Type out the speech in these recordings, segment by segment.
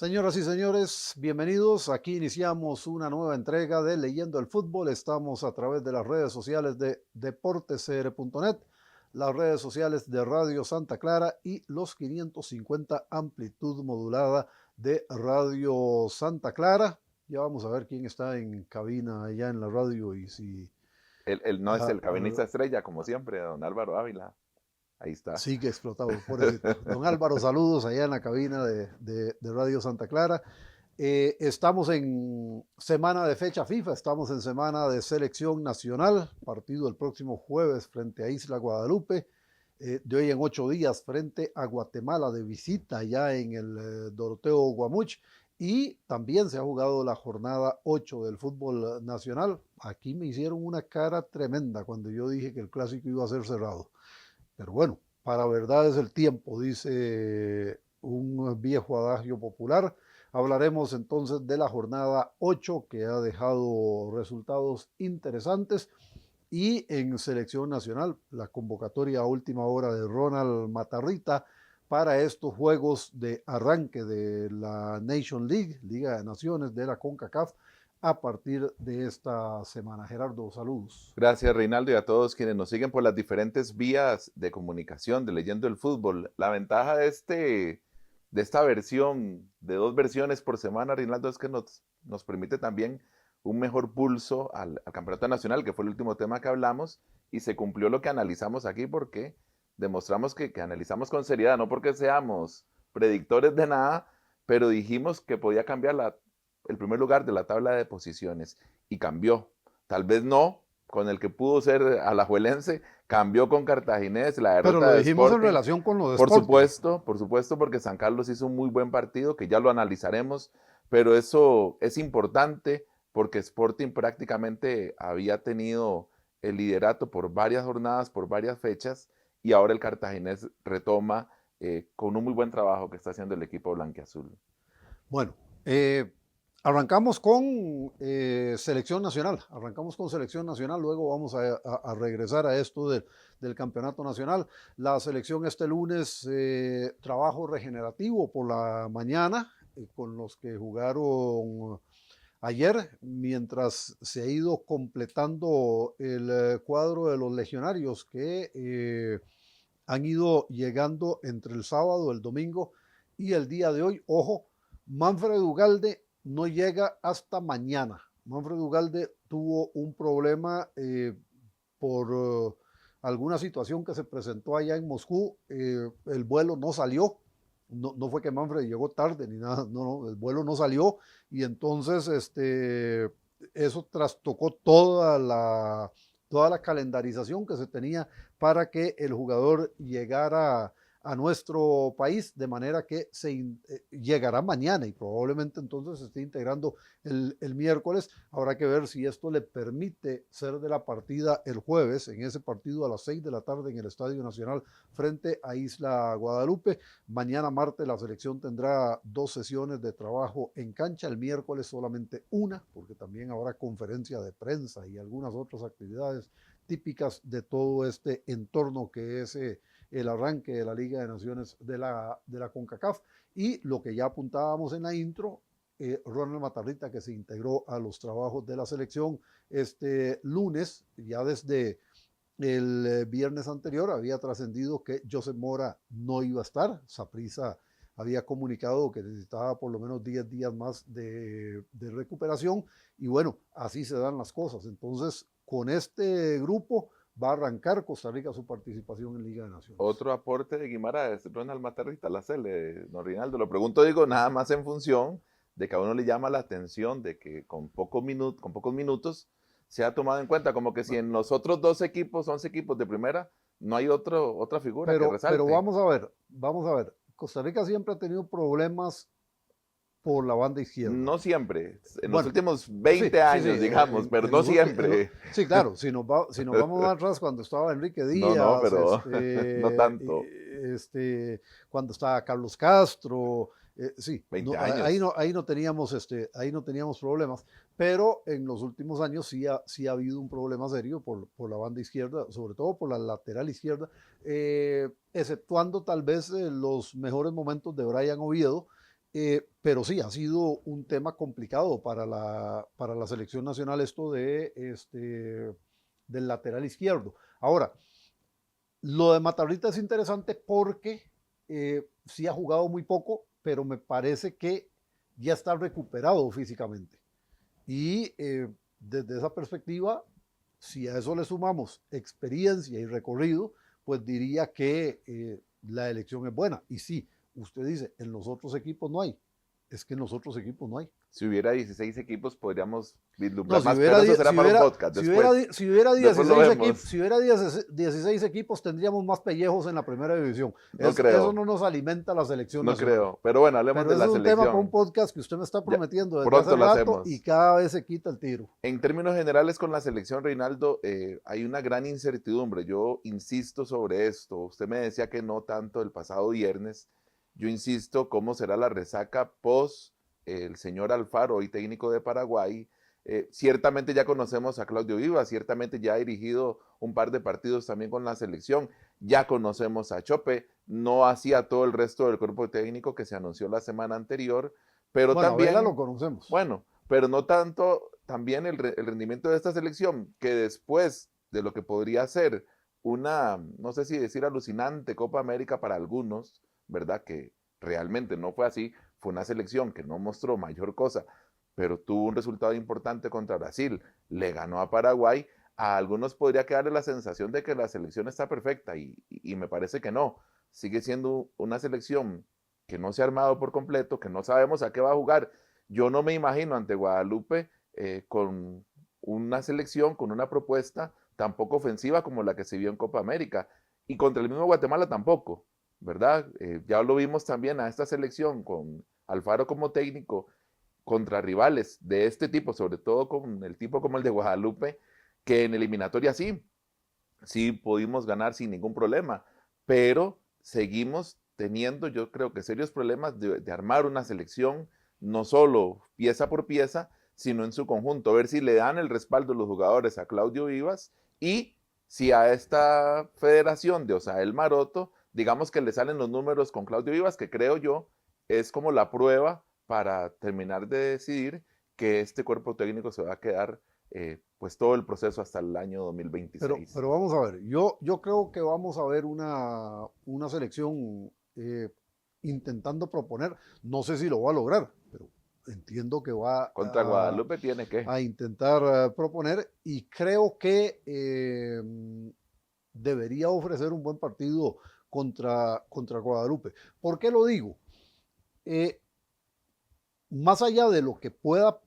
Señoras y señores, bienvenidos. Aquí iniciamos una nueva entrega de Leyendo el Fútbol. Estamos a través de las redes sociales de deportescr.net, las redes sociales de Radio Santa Clara y los 550 amplitud modulada de Radio Santa Clara. Ya vamos a ver quién está en cabina allá en la radio y si Él no es el cabinista estrella, como siempre, don Álvaro Ávila. Ahí está. sigue explotado, pobrecito. Don Álvaro, saludos allá en la cabina de Radio Santa Clara. Estamos en semana de fecha FIFA, estamos en semana de selección nacional, partido el próximo jueves frente a Isla Guadalupe, de hoy en 8 días frente a Guatemala de visita ya en el Doroteo Guamuch, y también se ha jugado la jornada 8 del fútbol nacional. Aquí me hicieron una cara tremenda cuando yo dije que el clásico iba a ser cerrado, pero bueno, para verdad es el tiempo, dice un viejo adagio popular. Hablaremos entonces de la jornada 8 que ha dejado resultados interesantes, y en selección nacional la convocatoria a última hora de Ronald Matarrita para estos juegos de arranque de la Nation League, Liga de Naciones de la CONCACAF, a partir de esta semana. Gerardo, saludos. Gracias, Reinaldo, y a todos quienes nos siguen por las diferentes vías de comunicación de Leyendo el Fútbol. La ventaja de esta versión, de 2 versiones por semana, Reinaldo, es que nos permite también un mejor pulso al Campeonato Nacional, que fue el último tema que hablamos, y se cumplió lo que analizamos aquí porque demostramos que analizamos con seriedad, no porque seamos predictores de nada, pero dijimos que podía cambiar el primer lugar de la tabla de posiciones, y cambió. Tal vez no con el que pudo ser alajuelense, cambió con Cartaginés, la Pero derrota lo de dijimos en Sporting. relación con lo de Sporting. Por supuesto, porque San Carlos hizo un muy buen partido, que ya lo analizaremos, pero eso es importante porque Sporting prácticamente había tenido el liderato por varias jornadas, por varias fechas, y ahora el Cartaginés retoma con un muy buen trabajo que está haciendo el equipo blanquiazul. Bueno, arrancamos con selección nacional, luego vamos a regresar a esto del campeonato nacional. La selección este lunes, trabajo regenerativo por la mañana, con los que jugaron ayer, mientras se ha ido completando el cuadro de los legionarios que han ido llegando entre el sábado, el domingo y el día de hoy. Ojo, Manfred Ugalde no llega hasta mañana. Manfred Ugalde tuvo un problema por alguna situación que se presentó allá en Moscú. El vuelo no salió. No fue que Manfred llegó tarde ni nada, no, el vuelo no salió, y entonces eso trastocó toda la calendarización que se tenía para que el jugador llegara a nuestro país, de manera que llegará mañana y probablemente entonces se esté integrando el miércoles. Habrá que ver si esto le permite ser de la partida el jueves, en ese partido a las 6 de la tarde en el Estadio Nacional frente a Isla Guadalupe. Mañana martes la selección tendrá 2 sesiones de trabajo en cancha, el miércoles solamente una, porque también habrá conferencia de prensa y algunas otras actividades típicas de todo este entorno que es el arranque de la Liga de Naciones de la CONCACAF. Y lo que ya apuntábamos en la intro, Ronald Matarrita, que se integró a los trabajos de la selección este lunes, ya desde el viernes anterior había trascendido que Joseph Mora no iba a estar. Saprissa había comunicado que necesitaba por lo menos 10 días más de recuperación, y bueno, así se dan las cosas. Entonces, con este grupo va a arrancar Costa Rica su participación en Liga de Naciones. Otro aporte de Guimaraes, Ronald Matarrita, la Cele, don Rinaldo. Lo pregunto, digo, nada más en función de que a uno le llama la atención de que con pocos minutos se ha tomado en cuenta, como que si en los otros 2 equipos, 11 equipos de primera, no hay otra figura que Pero resalte. vamos a ver. Costa Rica siempre ha tenido problemas por la banda izquierda. No siempre, en los Bueno, últimos sí, 20 sí, sí, años, digamos, pero no siempre. sí, claro, si nos vamos más atrás, cuando estaba Enrique No, Díaz, pero no tanto. cuando estaba Carlos Castro, sí, 20 años. ahí no teníamos problemas, pero en los últimos años sí ha habido un problema serio por la banda izquierda, sobre todo por la lateral izquierda, exceptuando tal vez los mejores momentos de Brian Oviedo, Pero sí, ha sido un tema complicado para la selección nacional esto del lateral izquierdo. Ahora, lo de Matarrita es interesante porque sí ha jugado muy poco, pero me parece que ya está recuperado físicamente. Y desde esa perspectiva, si a eso le sumamos experiencia y recorrido, pues diría que la elección es buena. Y sí, usted dice, en los otros equipos no hay. Es que en los otros equipos no hay. Si hubiera 16 equipos, podríamos No, vislumbrar más, pero eso será para un podcast después. Si hubiera Después lo 16 vemos. si hubiera 16 equipos, tendríamos más pellejos en la primera división. No Eso creo, no nos alimenta la selección no nacional. creo. Pero bueno, hablemos Pero de eso la es un tema para un selección. podcast que usted me está Ya, prometiendo desde pronto hace lo rato y hacemos. cada vez se quita el tiro. En términos generales con la selección, Reinaldo, hay una gran incertidumbre. Yo insisto sobre esto. Usted me decía que no tanto el pasado viernes. Yo insisto cómo será la resaca post el señor Alfaro, hoy técnico de Paraguay. Ciertamente ya conocemos a Claudio Vivas, ciertamente ya ha dirigido un par de partidos también con la selección. Ya conocemos a Chope, no hacía todo el resto del cuerpo técnico que se anunció la semana anterior, pero Bueno, a Vela también, lo conocemos. bueno, pero no tanto también el rendimiento de esta selección, que después de lo que podría ser una, no sé si decir alucinante Copa América para algunos, ¿verdad? Que realmente no fue así, fue una selección que no mostró mayor cosa, pero tuvo un resultado importante contra Brasil, le ganó a Paraguay. A algunos podría quedarle la sensación de que la selección está perfecta y me parece que no. Sigue siendo una selección que no se ha armado por completo, que no sabemos a qué va a jugar. Yo no me imagino ante Guadalupe con una selección, con una propuesta tan poco ofensiva como la que se vio en Copa América. Y contra el mismo Guatemala tampoco, ¿verdad? Ya lo vimos también a esta selección con Alfaro como técnico contra rivales de este tipo, sobre todo con el tipo como el de Guadalupe, que en eliminatoria sí pudimos ganar sin ningún problema, pero seguimos teniendo, yo creo que serios problemas de armar una selección, no solo pieza por pieza, sino en su conjunto, ver si le dan el respaldo de los jugadores a Claudio Vivas y si a esta federación de Osael Maroto, digamos que le salen los números con Claudio Vivas, que creo yo es como la prueba para terminar de decidir que este cuerpo técnico se va a quedar pues todo el proceso hasta el año 2026. Pero vamos a ver, yo creo que vamos a ver una selección intentando proponer, no sé si lo va a lograr, pero entiendo que va Contra Guadalupe tiene que. a intentar proponer y creo que debería ofrecer un buen partido contra Guadalupe. ¿Por qué lo digo? Más allá de lo que pueda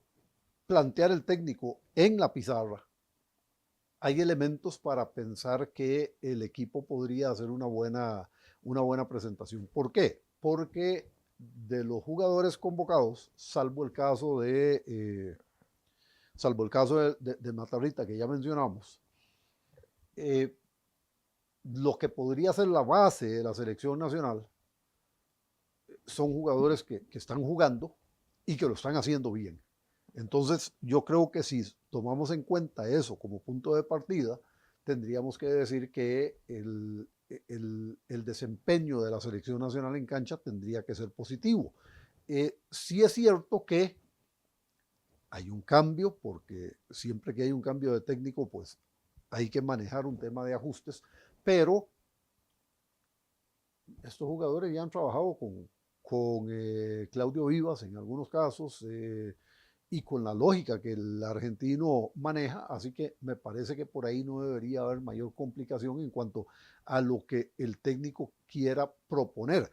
plantear el técnico en la pizarra, hay elementos para pensar que el equipo podría hacer una buena presentación. ¿Por qué? Porque de los jugadores convocados, salvo el caso de Matarrita que ya mencionamos, lo que podría ser la base de la selección nacional son jugadores que están jugando y que lo están haciendo bien. Entonces, yo creo que si tomamos en cuenta eso como punto de partida, tendríamos que decir que el desempeño de la selección nacional en cancha tendría que ser positivo. Sí es cierto que hay un cambio, porque siempre que hay un cambio de técnico, pues hay que manejar un tema de ajustes, pero estos jugadores ya han trabajado con Claudio Vivas en algunos casos y con la lógica que el argentino maneja, así que me parece que por ahí no debería haber mayor complicación en cuanto a lo que el técnico quiera proponer.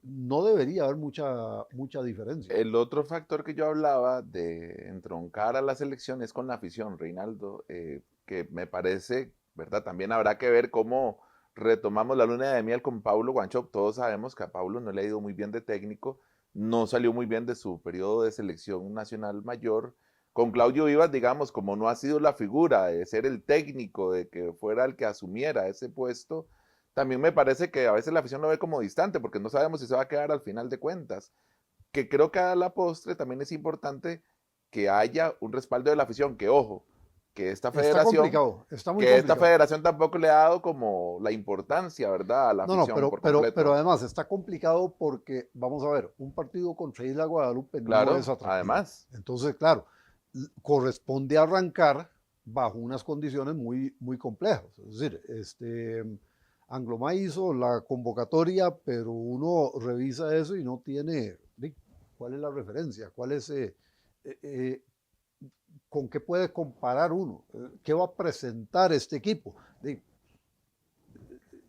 No debería haber mucha diferencia. El otro factor que yo hablaba de entroncar a la selección es con la afición, Reinaldo, que me parece, ¿verdad? También habrá que ver cómo retomamos la luna de miel con Paulo Wanchope. Todos sabemos que a Paulo no le ha ido muy bien de técnico, no salió muy bien de su periodo de selección nacional mayor. Con Claudio Vivas, digamos, como no ha sido la figura de ser el técnico, de que fuera el que asumiera ese puesto, también me parece que a veces la afición lo ve como distante, porque no sabemos si se va a quedar al final de cuentas. Que creo que a la postre también es importante que haya un respaldo de la afición, que ojo, que esta Está federación, complicado, está muy que esta complicado. federación tampoco le ha dado como la importancia, ¿verdad? A la No, afición por pero completo. además está complicado porque, vamos a ver, un partido contra Isla Guadalupe no es Claro, atractivo. además, Entonces, claro, corresponde arrancar bajo unas condiciones muy, muy complejas. Es decir, Anglomar hizo la convocatoria, pero uno revisa eso y no tiene cuál es la referencia, cuál es, con qué puede comparar uno, qué va a presentar este equipo. sí, sí,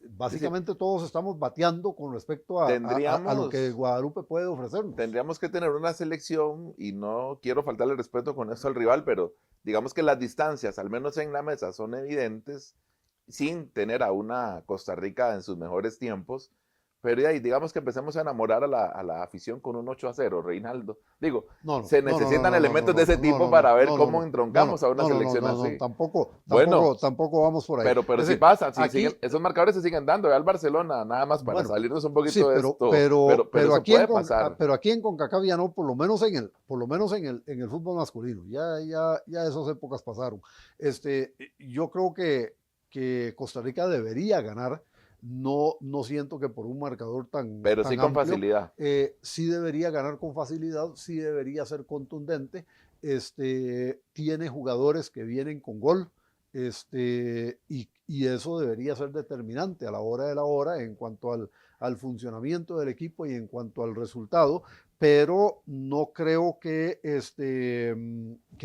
Básicamente todos estamos bateando con respecto a lo que tendríamos, Guadalupe puede ofrecernos. tendríamos que tener una selección, y no quiero faltarle respeto con esto al rival, pero digamos que las distancias, al menos en la mesa, son evidentes, sin tener a una Costa Rica en sus mejores tiempos. Pero ya, y digamos que empecemos a enamorar a la afición con un 8-0, Reinaldo. Digo, No, no, se no, no, necesitan no, no, no, elementos de no, ese no, tipo no, para no, ver no, no, cómo no, no, entroncamos no, a una no, no, selección no, no, así. tampoco, Bueno, tampoco vamos por ahí. pero Es sí decir, pasa, sí, aquí, esos marcadores se siguen dando. Ve al Barcelona, nada más para bueno, salirnos un sí, poquito de esto, pero eso aquí en puede pasar. pero aquí en CONCACAF ya no, por lo menos en el fútbol masculino, ya esas épocas pasaron. Yo creo que Costa Rica debería ganar. No siento que por un marcador Pero sí tan con amplio, facilidad. sí debería ganar con facilidad, sí debería ser contundente. Tiene jugadores que vienen con gol, y eso debería ser determinante a la hora de la hora en cuanto al funcionamiento del equipo y en cuanto al resultado, pero no creo que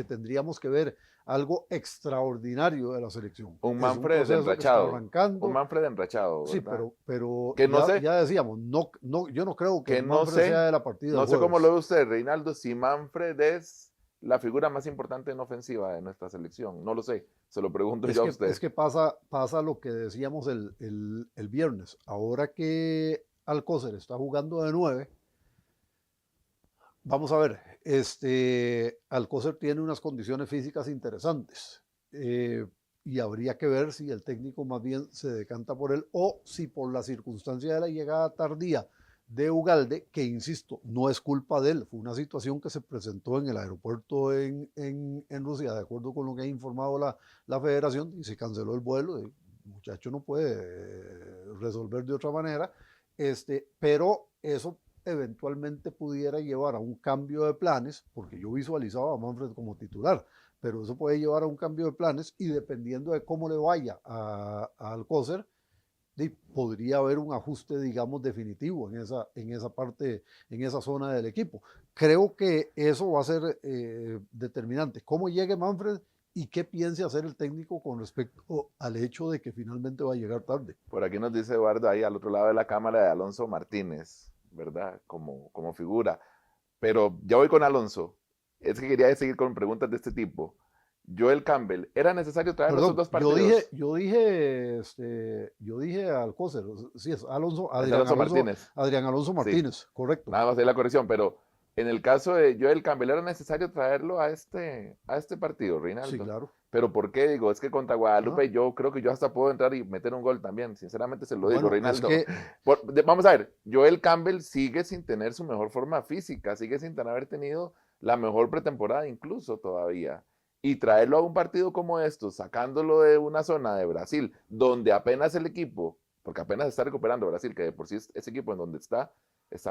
tendríamos que ver algo extraordinario de la selección. Un Es un Manfred proceso que está enrachado, un arrancando. Manfred enrachado, Sí, ¿verdad? pero Que no sé, ya decíamos, yo no creo que que no Manfred sea sé, de la partida no el sé cómo lo jueves. ve usted, Reinaldo, si Manfred es la figura más importante en ofensiva de nuestra selección. No lo sé, se lo pregunto yo a Es usted. que pasa lo que decíamos el viernes. Ahora que Alcócer está jugando de 9, vamos a ver, Alcócer tiene unas condiciones físicas interesantes, y habría que ver si el técnico más bien se decanta por él o si por la circunstancia de la llegada tardía de Ugalde, que insisto, no es culpa de él, fue una situación que se presentó en el aeropuerto en Rusia, de acuerdo con lo que ha informado la federación, y se canceló el vuelo. El muchacho no puede resolver de otra manera, pero eso eventualmente pudiera llevar a un cambio de planes, porque yo visualizaba a Manfred como titular, pero eso puede llevar a un cambio de planes y dependiendo de cómo le vaya a Alcócer, podría haber un ajuste, digamos, definitivo en esa parte, en esa zona del equipo. Creo que eso va a ser determinante. Cómo llegue Manfred y qué piense hacer el técnico con respecto al hecho de que finalmente va a llegar tarde. Por aquí nos dice Eduardo, ahí al otro lado de la cámara, de Alonso Martínez, ¿verdad? Como figura. Pero ya voy con Alonso. Es que quería seguir con preguntas de este tipo. Joel Campbell, ¿era necesario traerlo a estos Perdón, dos partidos? yo dije Alcócer, sí es Es Alonso Martínez. Adrián Alonso Sí, Martínez, correcto. nada más ahí la corrección, pero en el caso de Joel Campbell, ¿era necesario traerlo a este partido, Sí, Reinaldo? claro. Pero ¿por qué? Digo, es que contra Ah, Guadalupe yo creo que yo hasta puedo entrar y meter un gol también, sinceramente se lo digo, bueno, es Reinaldo. que Vamos a ver, Joel Campbell sigue sin tener su mejor forma física, sigue sin haber tenido la mejor pretemporada incluso todavía. Y traerlo a un partido como estos, sacándolo de una zona de Brasil, donde apenas el equipo, porque apenas está recuperando Brasil, que de por sí ese equipo en donde estaba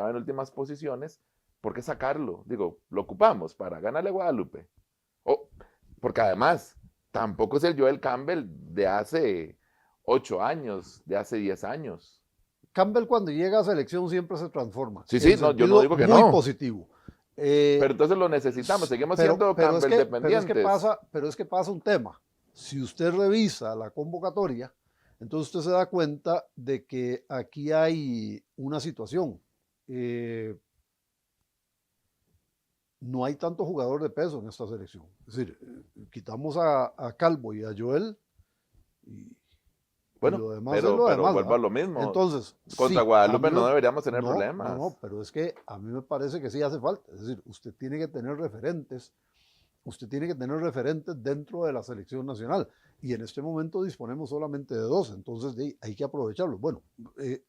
en últimas posiciones, ¿por qué sacarlo? Digo, lo ocupamos para ganarle a Guadalupe. Oh, porque además, tampoco es el Joel Campbell de hace 8 años, de hace 10 años. Campbell cuando llega a selección siempre se transforma, Sí, sí, en no, yo no sentido digo que muy no, positivo. pero entonces lo necesitamos, seguimos siendo Campbell dependientes. Pero es que pasa un tema. Si usted revisa la convocatoria, entonces usted se da cuenta de que aquí hay una situación. No hay tanto jugador de peso en esta selección. Es decir, quitamos a Calvo y a Joel y, y Bueno, lo demás es lo pero demás, vuelvo a ¿verdad? lo mismo. Entonces, Contra sí, a Guadalupe mí no deberíamos tener no, problemas. pero es que a mí me parece que sí hace falta. Es decir, usted tiene que tener referentes dentro de la selección nacional. Y en este momento disponemos solamente de dos, entonces hay que aprovecharlo. Bueno,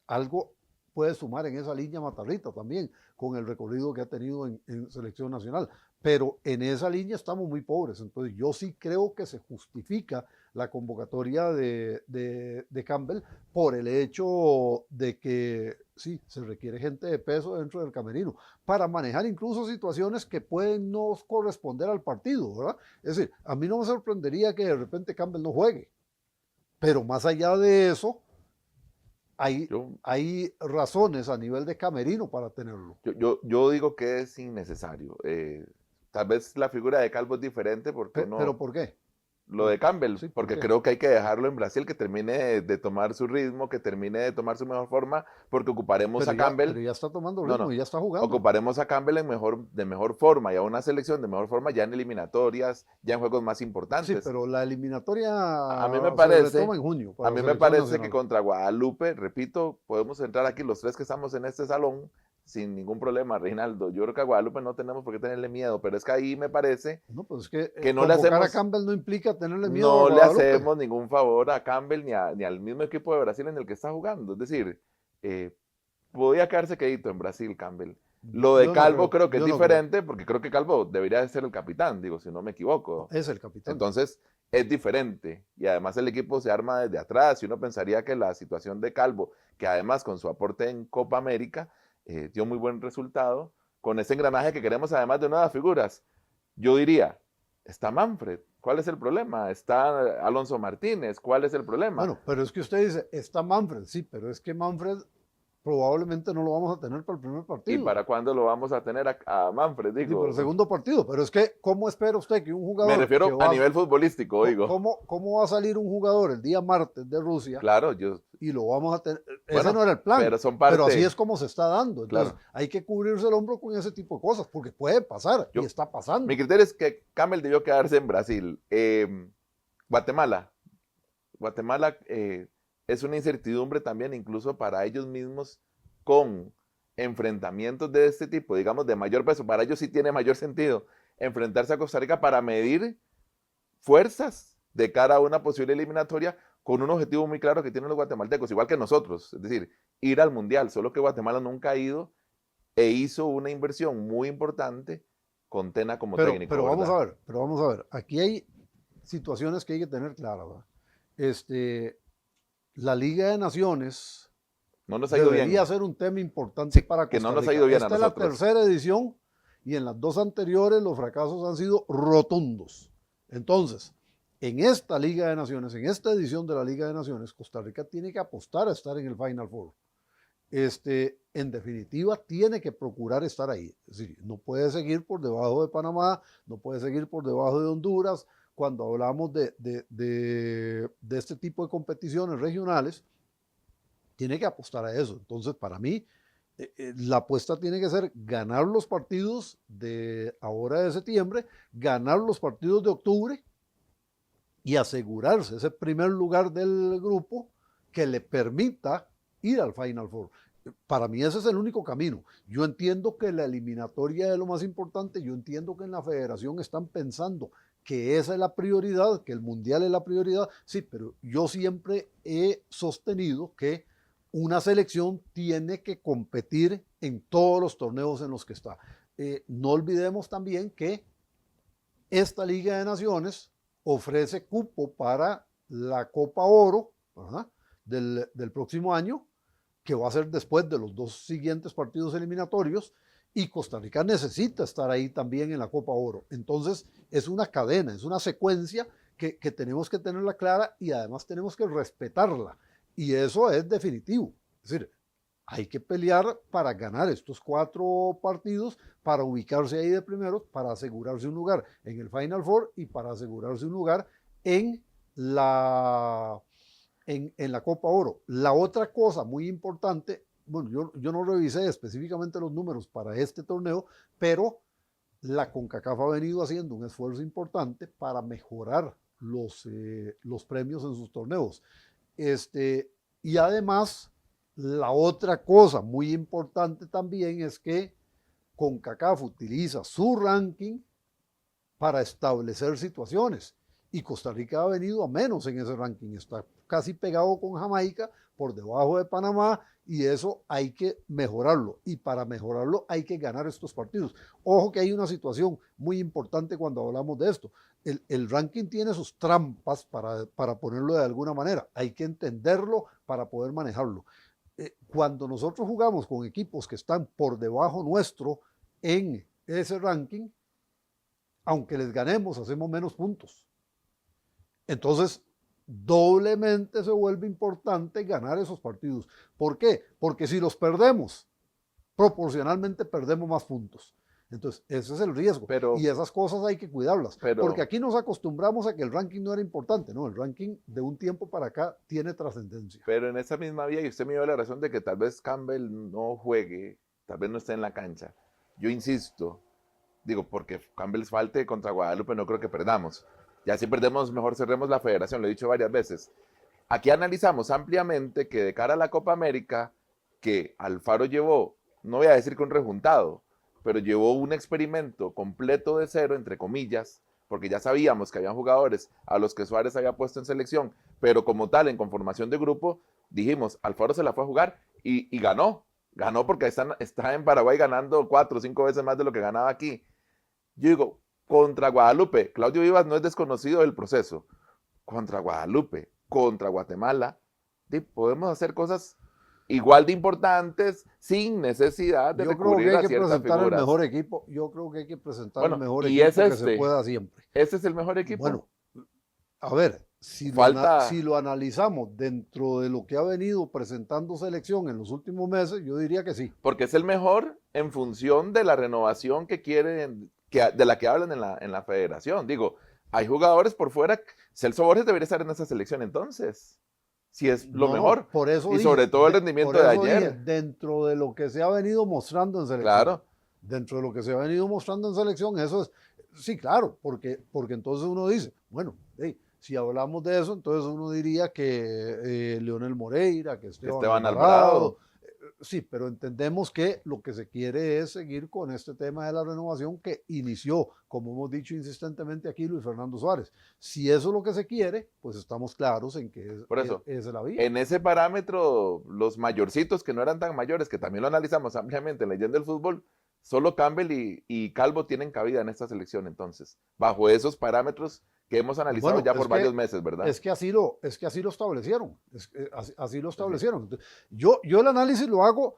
algo puede sumar en esa línea Matarrita también, con el recorrido que ha tenido en selección nacional. pero en esa línea estamos muy pobres. Entonces yo sí creo que se justifica la convocatoria de Campbell por el hecho de que sí, se requiere gente de peso dentro del camerino para manejar incluso situaciones que pueden no corresponder al partido, ¿verdad? Es decir, a mí no me sorprendería que de repente Campbell no juegue, pero más allá de eso, hay razones a nivel de camerino para tenerlo. Yo digo que es innecesario. Tal vez la figura de Calvo es diferente porque ¿Pero por qué? Lo de Campbell, Sí, porque creo que hay que dejarlo en Brasil, que termine de tomar su ritmo, que termine de tomar su mejor forma, porque ocuparemos a Campbell. Pero ya está tomando ritmo y ya está jugando. Ocuparemos a Campbell de mejor forma y a una selección de mejor forma ya en eliminatorias, ya en juegos más importantes. Sí, pero la eliminatoria a mí me parece, se retoma en junio. A mí me parece que contra Guadalupe, repito, podemos entrar aquí los tres que estamos en este salón sin ningún problema, Reinaldo. Yo creo que a Guadalupe no tenemos por qué tenerle miedo, pero es que ahí me parece pues es que no le hacemos a Campbell no implica tenerle miedo no a le Guadalupe. hacemos ningún favor a Campbell ni al mismo equipo de Brasil en el que está jugando. Es decir, podía quedarse quedito en Brasil Campbell. Lo de Calvo creo que es diferente porque creo que Calvo debería de ser el capitán, digo, si no me equivoco. Es el capitán. Entonces, es diferente. Y además el equipo se arma desde atrás y uno pensaría que la situación de Calvo, que además con su aporte en Copa América, dio muy buen resultado, con ese engranaje que queremos además de nuevas figuras. Yo diría, está Manfred, ¿cuál es el problema? Está Alonso Martínez, ¿cuál es el problema? Bueno, pero es que usted dice, está Manfred, sí, pero es que Manfred probablemente no lo vamos a tener para el primer partido. ¿Y para cuándo lo vamos a tener a Manfred? Digo, sí, para el segundo partido, pero es que, ¿cómo espera usted que un jugador... Me refiero a nivel futbolístico, digo. ¿Cómo va a salir un jugador el día martes de Rusia? Claro, y lo vamos a tener... Bueno, ese no era el plan, pero así es como se está dando. Entonces, hay que cubrirse el hombro con ese tipo de cosas, porque puede pasar, y está pasando. Mi criterio es que Campbell debió quedarse en Brasil. Guatemala es una incertidumbre también, incluso para ellos mismos, con enfrentamientos de este tipo, digamos, de mayor peso. Para ellos sí tiene mayor sentido enfrentarse a Costa Rica para medir fuerzas de cara a una posible eliminatoria con un objetivo muy claro que tienen los guatemaltecos, igual que nosotros, es decir, ir al Mundial, solo que Guatemala nunca ha ido e hizo una inversión muy importante con Tena como técnico. Pero vamos a ver, aquí hay situaciones que hay que tener claras, ¿verdad? La Liga de Naciones no nos ha ido debería ser un tema importante para Costa Rica. Que no nos ha ido bien Esta es la tercera edición y en las dos anteriores los fracasos han sido rotundos. Entonces, en esta Liga de Naciones, en esta edición de la Liga de Naciones, Costa Rica tiene que apostar a estar en el Final Four. En definitiva, tiene que procurar estar ahí. Es decir, no puede seguir por debajo de Panamá, no puede seguir por debajo de Honduras. Cuando hablamos de este tipo de competiciones regionales, tiene que apostar a eso. Entonces, para mí, la apuesta tiene que ser ganar los partidos de ahora de septiembre, ganar los partidos de octubre y asegurarse ese primer lugar del grupo que le permita ir al Final Four. Para mí ese es el único camino. Yo entiendo que la eliminatoria es lo más importante, yo entiendo que en la federación están pensando que esa es la prioridad, que el mundial es la prioridad, sí, pero yo siempre he sostenido que una selección tiene que competir en todos los torneos en los que está. No olvidemos también que esta Liga de Naciones ofrece cupo para la Copa Oro del próximo año, que va a ser después de los dos siguientes partidos eliminatorios, y Costa Rica necesita estar ahí también en la Copa Oro. Entonces es una cadena, es una secuencia que tenemos que tenerla clara y además tenemos que respetarla. Y eso es definitivo. Es decir, hay que pelear para ganar estos 4 partidos, para ubicarse ahí de primeros, para asegurarse un lugar en el Final Four y para asegurarse un lugar en la Copa Oro. La otra cosa muy importante, bueno, yo no revisé específicamente los números para este torneo, pero la CONCACAF ha venido haciendo un esfuerzo importante para mejorar los premios en sus torneos. Y además, la otra cosa muy importante también es que CONCACAF utiliza su ranking para establecer situaciones. Y Costa Rica ha venido a menos en ese ranking. Está casi pegado con Jamaica, por debajo de Panamá y eso hay que mejorarlo, y para mejorarlo hay que ganar estos partidos. Ojo que hay una situación muy importante cuando hablamos de esto. El ranking tiene sus trampas para ponerlo de alguna manera, hay que entenderlo para poder manejarlo. Cuando nosotros jugamos con equipos que están por debajo nuestro en ese ranking, aunque les ganemos, hacemos menos puntos. Entonces, doblemente se vuelve importante ganar esos partidos. ¿Por qué? Porque si los perdemos, proporcionalmente perdemos más puntos. Entonces, ese es el riesgo. Y esas cosas hay que cuidarlas. Porque aquí nos acostumbramos a que el ranking no era importante. No, el ranking de un tiempo para acá tiene trascendencia. Pero en esa misma vía, y usted me dio la razón de que tal vez Campbell no juegue, tal vez no esté en la cancha. Yo insisto, digo, porque Campbell falte contra Guadalupe, no creo que perdamos. Ya si perdemos, mejor cerremos la federación, lo he dicho varias veces. Aquí analizamos ampliamente que de cara a la Copa América, que Alfaro llevó, no voy a decir que un rejuntado, pero llevó un experimento completo de cero, entre comillas, porque ya sabíamos que habían jugadores a los que Suárez había puesto en selección, pero como tal, en conformación de grupo, dijimos, Alfaro se la fue a jugar y ganó. Ganó porque está en Paraguay ganando 4 o 5 veces más de lo que ganaba aquí. Yo digo, contra Guadalupe, Claudio Vivas no es desconocido del proceso. Contra Guadalupe, contra Guatemala, podemos hacer cosas igual de importantes sin necesidad de recurrir a ciertas figuras. Yo creo que hay que presentar el mejor equipo. Yo creo que hay que presentar el mejor equipo que se pueda siempre. ¿Ese es el mejor equipo? Bueno, a ver, si lo analizamos dentro de lo que ha venido presentando selección en los últimos meses, yo diría que sí. Porque es el mejor en función de la renovación que quieren, de la que hablan en la federación. Digo, hay jugadores por fuera. Celso Borges debería estar en esa selección entonces. Si es lo mejor. Por eso y sobre todo el rendimiento de ayer. Dentro de lo que se ha venido mostrando en selección. Claro. Dentro de lo que se ha venido mostrando en selección, eso es. Sí, claro, porque entonces uno dice, bueno, hey, si hablamos de eso, entonces uno diría que Leonel Moreira, que Esteban Alvarado. Sí, pero entendemos que lo que se quiere es seguir con este tema de la renovación que inició, como hemos dicho insistentemente aquí, Luis Fernando Suárez. Si eso es lo que se quiere, pues estamos claros en que es la vía. En ese parámetro, los mayorcitos que no eran tan mayores, que también lo analizamos ampliamente en Leyenda del Fútbol, solo Campbell y Calvo tienen cabida en esta selección, entonces, bajo esos parámetros que hemos analizado ya por varios meses, ¿verdad? Es que así lo establecieron, así lo establecieron. Entonces, yo el análisis lo hago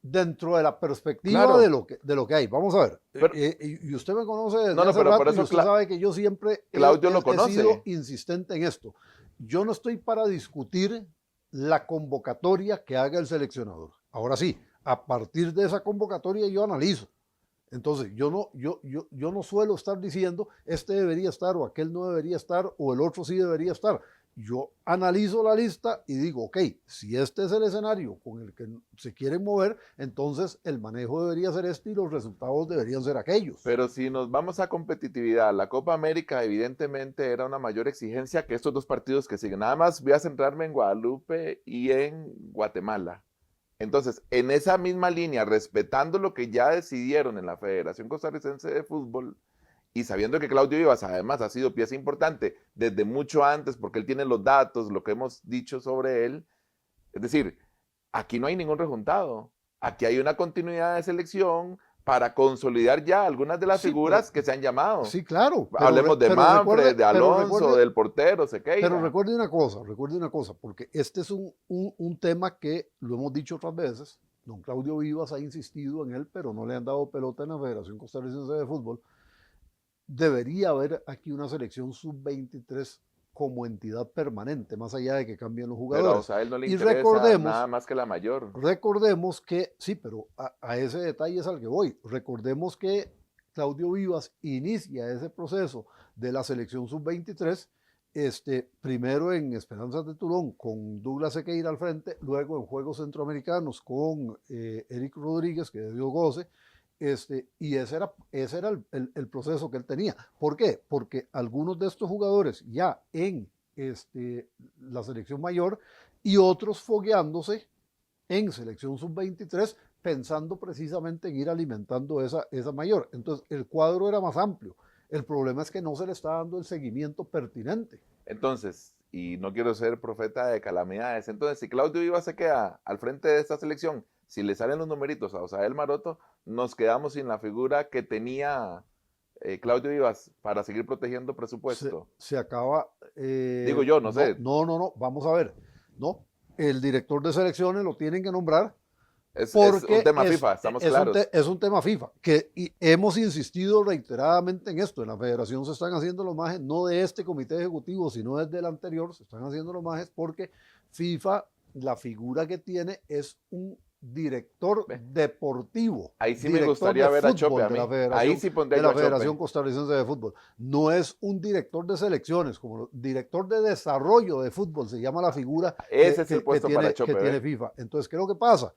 dentro de la perspectiva claro. de lo que hay. Vamos a ver, y usted me conoce desde hace rato, y usted sabe que yo siempre he sido insistente en esto. Yo no estoy para discutir la convocatoria que haga el seleccionador. Ahora sí, a partir de esa convocatoria yo analizo. Entonces, yo no suelo estar diciendo, este debería estar o aquel no debería estar o el otro sí debería estar. Yo analizo la lista y digo, ok, si este es el escenario con el que se quieren mover, entonces el manejo debería ser este y los resultados deberían ser aquellos. Pero si nos vamos a competitividad, la Copa América evidentemente era una mayor exigencia que estos dos partidos que siguen. Nada más voy a centrarme en Guadalupe y en Guatemala. Entonces, en esa misma línea, respetando lo que ya decidieron en la Federación Costarricense de Fútbol y sabiendo que Claudio Vivas además ha sido pieza importante desde mucho antes porque él tiene los datos, lo que hemos dicho sobre él, es decir, aquí no hay ningún rejuntado, aquí hay una continuidad de selección para consolidar ya algunas de las figuras que se han llamado. Sí, claro. Hablemos de Manfred, de Alonso, del portero, Sequeira. Pero recuerde una cosa, porque este es un tema que lo hemos dicho otras veces. Don Claudio Vivas ha insistido en él, pero no le han dado pelota en la Federación Costarricense de Fútbol. Debería haber aquí una selección sub-23 como entidad permanente, más allá de que cambien los jugadores. Pero, o sea, a él no le interesa nada más que la mayor. Recordemos que, sí, pero a ese detalle es al que voy. Recordemos que Claudio Vivas inicia ese proceso de la selección sub-23, primero en Esperanzas de Tulón con Douglas Sequeira al frente, luego en Juegos Centroamericanos con Eric Rodríguez, que dio goce, y ese era el proceso que él tenía. ¿Por qué? Porque algunos de estos jugadores ya en la selección mayor y otros fogueándose en selección sub-23 pensando precisamente en ir alimentando esa mayor. Entonces el cuadro era más amplio. El problema es que no se le está dando el seguimiento pertinente. Entonces, y no quiero ser profeta de calamidades. Entonces, si Claudio Vivas se queda al frente de esta selección, si le salen los numeritos a Osael Maroto, nos quedamos sin la figura que tenía Claudio Vivas para seguir protegiendo presupuesto. Se acaba. Digo yo, no sé. No, vamos a ver. No, el director de selecciones lo tienen que nombrar. Es un tema FIFA, estamos claros. Es un tema FIFA, y hemos insistido reiteradamente en esto. En la federación se están haciendo los majes, no de este comité ejecutivo, sino desde el anterior, se están haciendo los majes porque FIFA, la figura que tiene es un director deportivo. Ahí sí me gustaría ver a Chope a mí. Ahí sí pondría de la Federación Costarricense de Fútbol. No es un director de selecciones, como director de desarrollo de fútbol, se llama la figura Ese es el puesto para Chope, que tiene FIFA. Entonces, ¿qué es lo que pasa?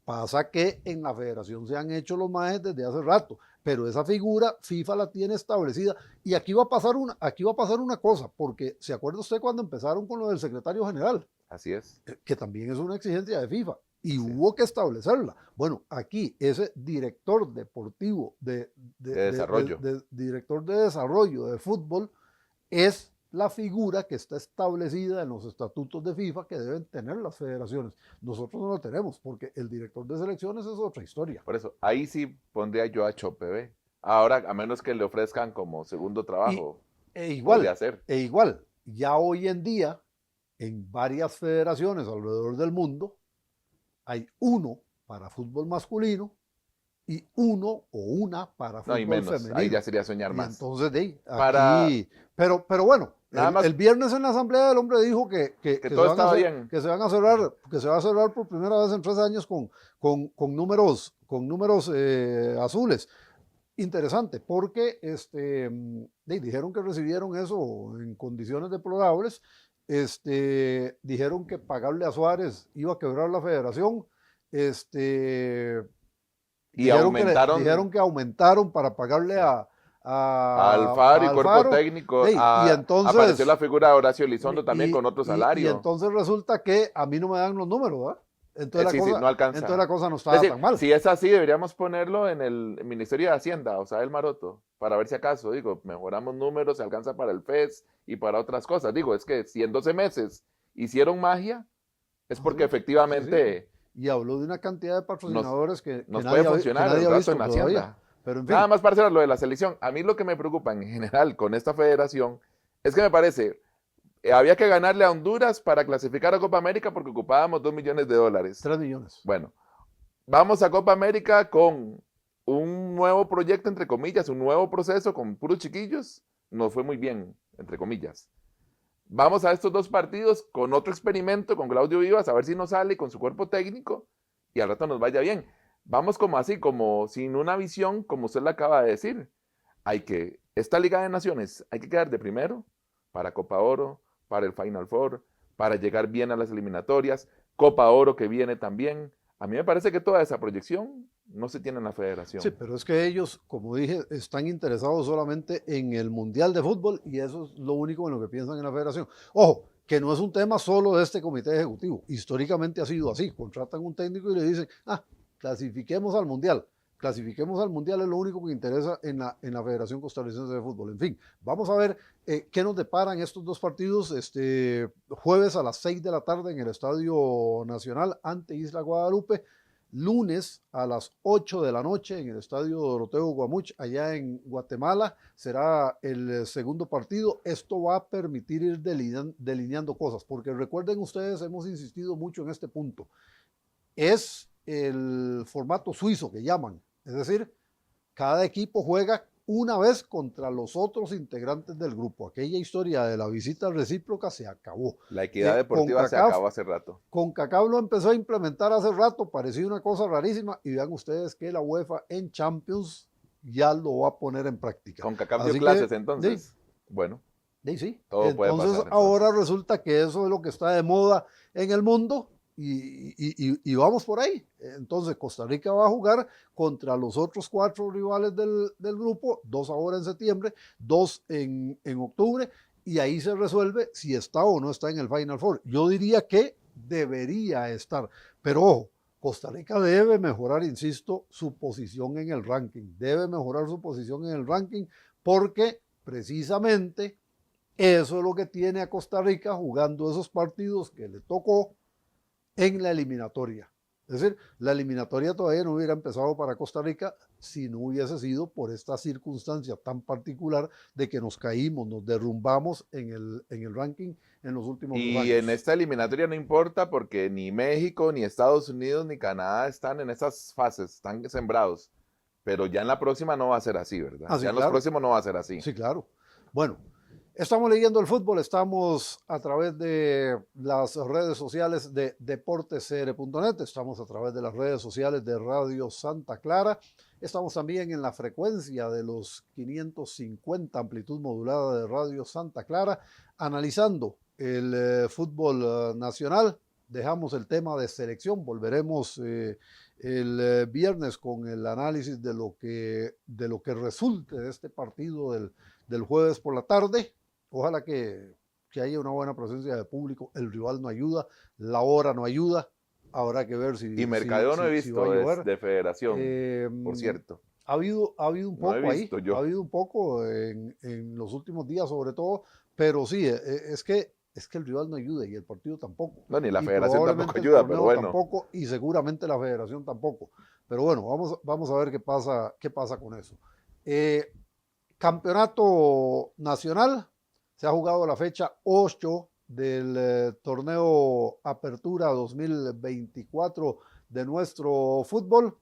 Pasa que en la federación se han hecho los majes desde hace rato, pero esa figura FIFA la tiene establecida. Y aquí va a pasar una cosa, porque ¿se acuerda usted cuando empezaron con lo del secretario general? Así es. Que también es una exigencia de FIFA y hubo que establecerla. Bueno, aquí ese director deportivo de desarrollo. Director de desarrollo de fútbol es la figura que está establecida en los estatutos de FIFA que deben tener las federaciones. Nosotros no la tenemos porque el director de selecciones es otra historia. Por eso, ahí sí pondría yo a Chope, ¿ve? Ahora, a menos que le ofrezcan como segundo trabajo. Igual, ya hoy en día, en varias federaciones alrededor del mundo, hay uno para fútbol masculino y uno o una para fútbol femenino. Ahí ya sería soñar más. Entonces, aquí, pero bueno, el viernes en la Asamblea del Hombre dijo que todo estaba bien. Que se van a cerrar, que se va a cerrar por primera vez en 3 años con números azules. Interesante, porque dijeron que recibieron eso en condiciones deplorables. Dijeron que pagarle a Suárez iba a quebrar la federación. Dijeron que aumentaron para pagarle a Alfaro y cuerpo técnico. Y entonces apareció la figura de Horacio Elizondo también con otro salario. Y entonces resulta que a mí no me dan los números, ¿verdad? Entonces, no alcanza. Entonces la cosa no estaba tan mal. Si es así, deberíamos ponerlo en el Ministerio de Hacienda, Osael Maroto, para ver si acaso, mejoramos números, se alcanza para el FES y para otras cosas. Es que si en 12 meses hicieron magia, es porque efectivamente... Sí. Y habló de una cantidad de patrocinadores que puede funcionar el rato en Hacienda. Pero en fin. Nada más para cerrar lo de la selección. A mí lo que me preocupa en general con esta federación es que me parece... había que ganarle a Honduras para clasificar a Copa América porque ocupábamos $2 millones. 3 millones. Bueno, vamos a Copa América con un nuevo proyecto, entre comillas, un nuevo proceso con puros chiquillos. Nos fue muy bien, entre comillas. Vamos a estos 2 partidos con otro experimento, con Claudio Vivas, a ver si nos sale con su cuerpo técnico y al rato nos vaya bien. Vamos como así, como sin una visión, como usted le acaba de decir. Esta Liga de Naciones, hay que quedar de primero para Copa Oro, para el Final Four, para llegar bien a las eliminatorias, Copa Oro que viene también. A mí me parece que toda esa proyección no se tiene en la federación. Sí, pero es que ellos, como dije, están interesados solamente en el Mundial de Fútbol y eso es lo único en lo que piensan en la federación. Ojo, que no es un tema solo de este comité ejecutivo. Históricamente ha sido así. Contratan un técnico y le dicen, clasifiquemos al Mundial. Clasifiquemos al Mundial es lo único que interesa en la Federación Costarricense de Fútbol. En fin, vamos a ver qué nos deparan estos 2 partidos. Jueves a las 6 de la tarde en el Estadio Nacional ante Isla Guadalupe. Lunes a las 8 de la noche en el Estadio Doroteo Guamuch, allá en Guatemala, será el segundo partido. Esto va a permitir ir delineando cosas, porque recuerden ustedes, hemos insistido mucho en este punto. Es el formato suizo que llaman, es decir, cada equipo juega una vez contra los otros integrantes del grupo. Aquella historia de la visita recíproca se acabó. La equidad deportiva se acabó hace rato. CONCACAF lo empezó a implementar hace rato, parecía una cosa rarísima, y vean ustedes que la UEFA en Champions ya lo va a poner en práctica. CONCACAF dio clases entonces. Bueno. Sí. Todo puede pasar, entonces ahora resulta que eso es lo que está de moda en el mundo. Y vamos por ahí. Entonces Costa Rica va a jugar contra los otros 4 rivales del grupo, 2 ahora en septiembre, 2 en octubre, y ahí se resuelve si está o no está en el Final Four. Yo diría que debería estar, pero ojo, Costa Rica debe mejorar, insisto, su posición en el ranking, porque precisamente Eso es lo que tiene a Costa Rica jugando esos partidos que le tocó en la eliminatoria. Es decir, la eliminatoria todavía no hubiera empezado para Costa Rica si no hubiese sido por esta circunstancia tan particular de que nos caímos, nos derrumbamos en el ranking en los últimos 2 años. Y en esta eliminatoria no importa porque ni México, ni Estados Unidos, ni Canadá están en esas fases, están sembrados. Pero ya en la próxima no va a ser así, ¿verdad? Ah, sí, ya en claro. los próximos no va a ser así. Sí, claro. Bueno, estamos leyendo el fútbol, estamos a través de las redes sociales de deportescr.net, estamos a través de las redes sociales de Radio Santa Clara, estamos también en la frecuencia de los 550 amplitud modulada de Radio Santa Clara, analizando el fútbol nacional. Dejamos el tema de selección, volveremos el viernes con el análisis de lo que resulte de este partido del jueves por la tarde. Ojalá que haya una buena presencia de público. El rival no ayuda, la hora no ayuda. Habrá que ver si. Y Mercadeo no he visto de Federación, por cierto. Ha habido un poco no he visto ahí, yo. ha habido un poco en los últimos días, sobre todo. Pero sí, es que el rival no ayuda y el partido tampoco. No, ni la Federación tampoco ayuda, pero bueno. Tampoco, y seguramente la Federación tampoco. Pero bueno, vamos a ver qué pasa con eso. Campeonato nacional. Se ha jugado la fecha 8 del torneo Apertura 2024 de nuestro fútbol.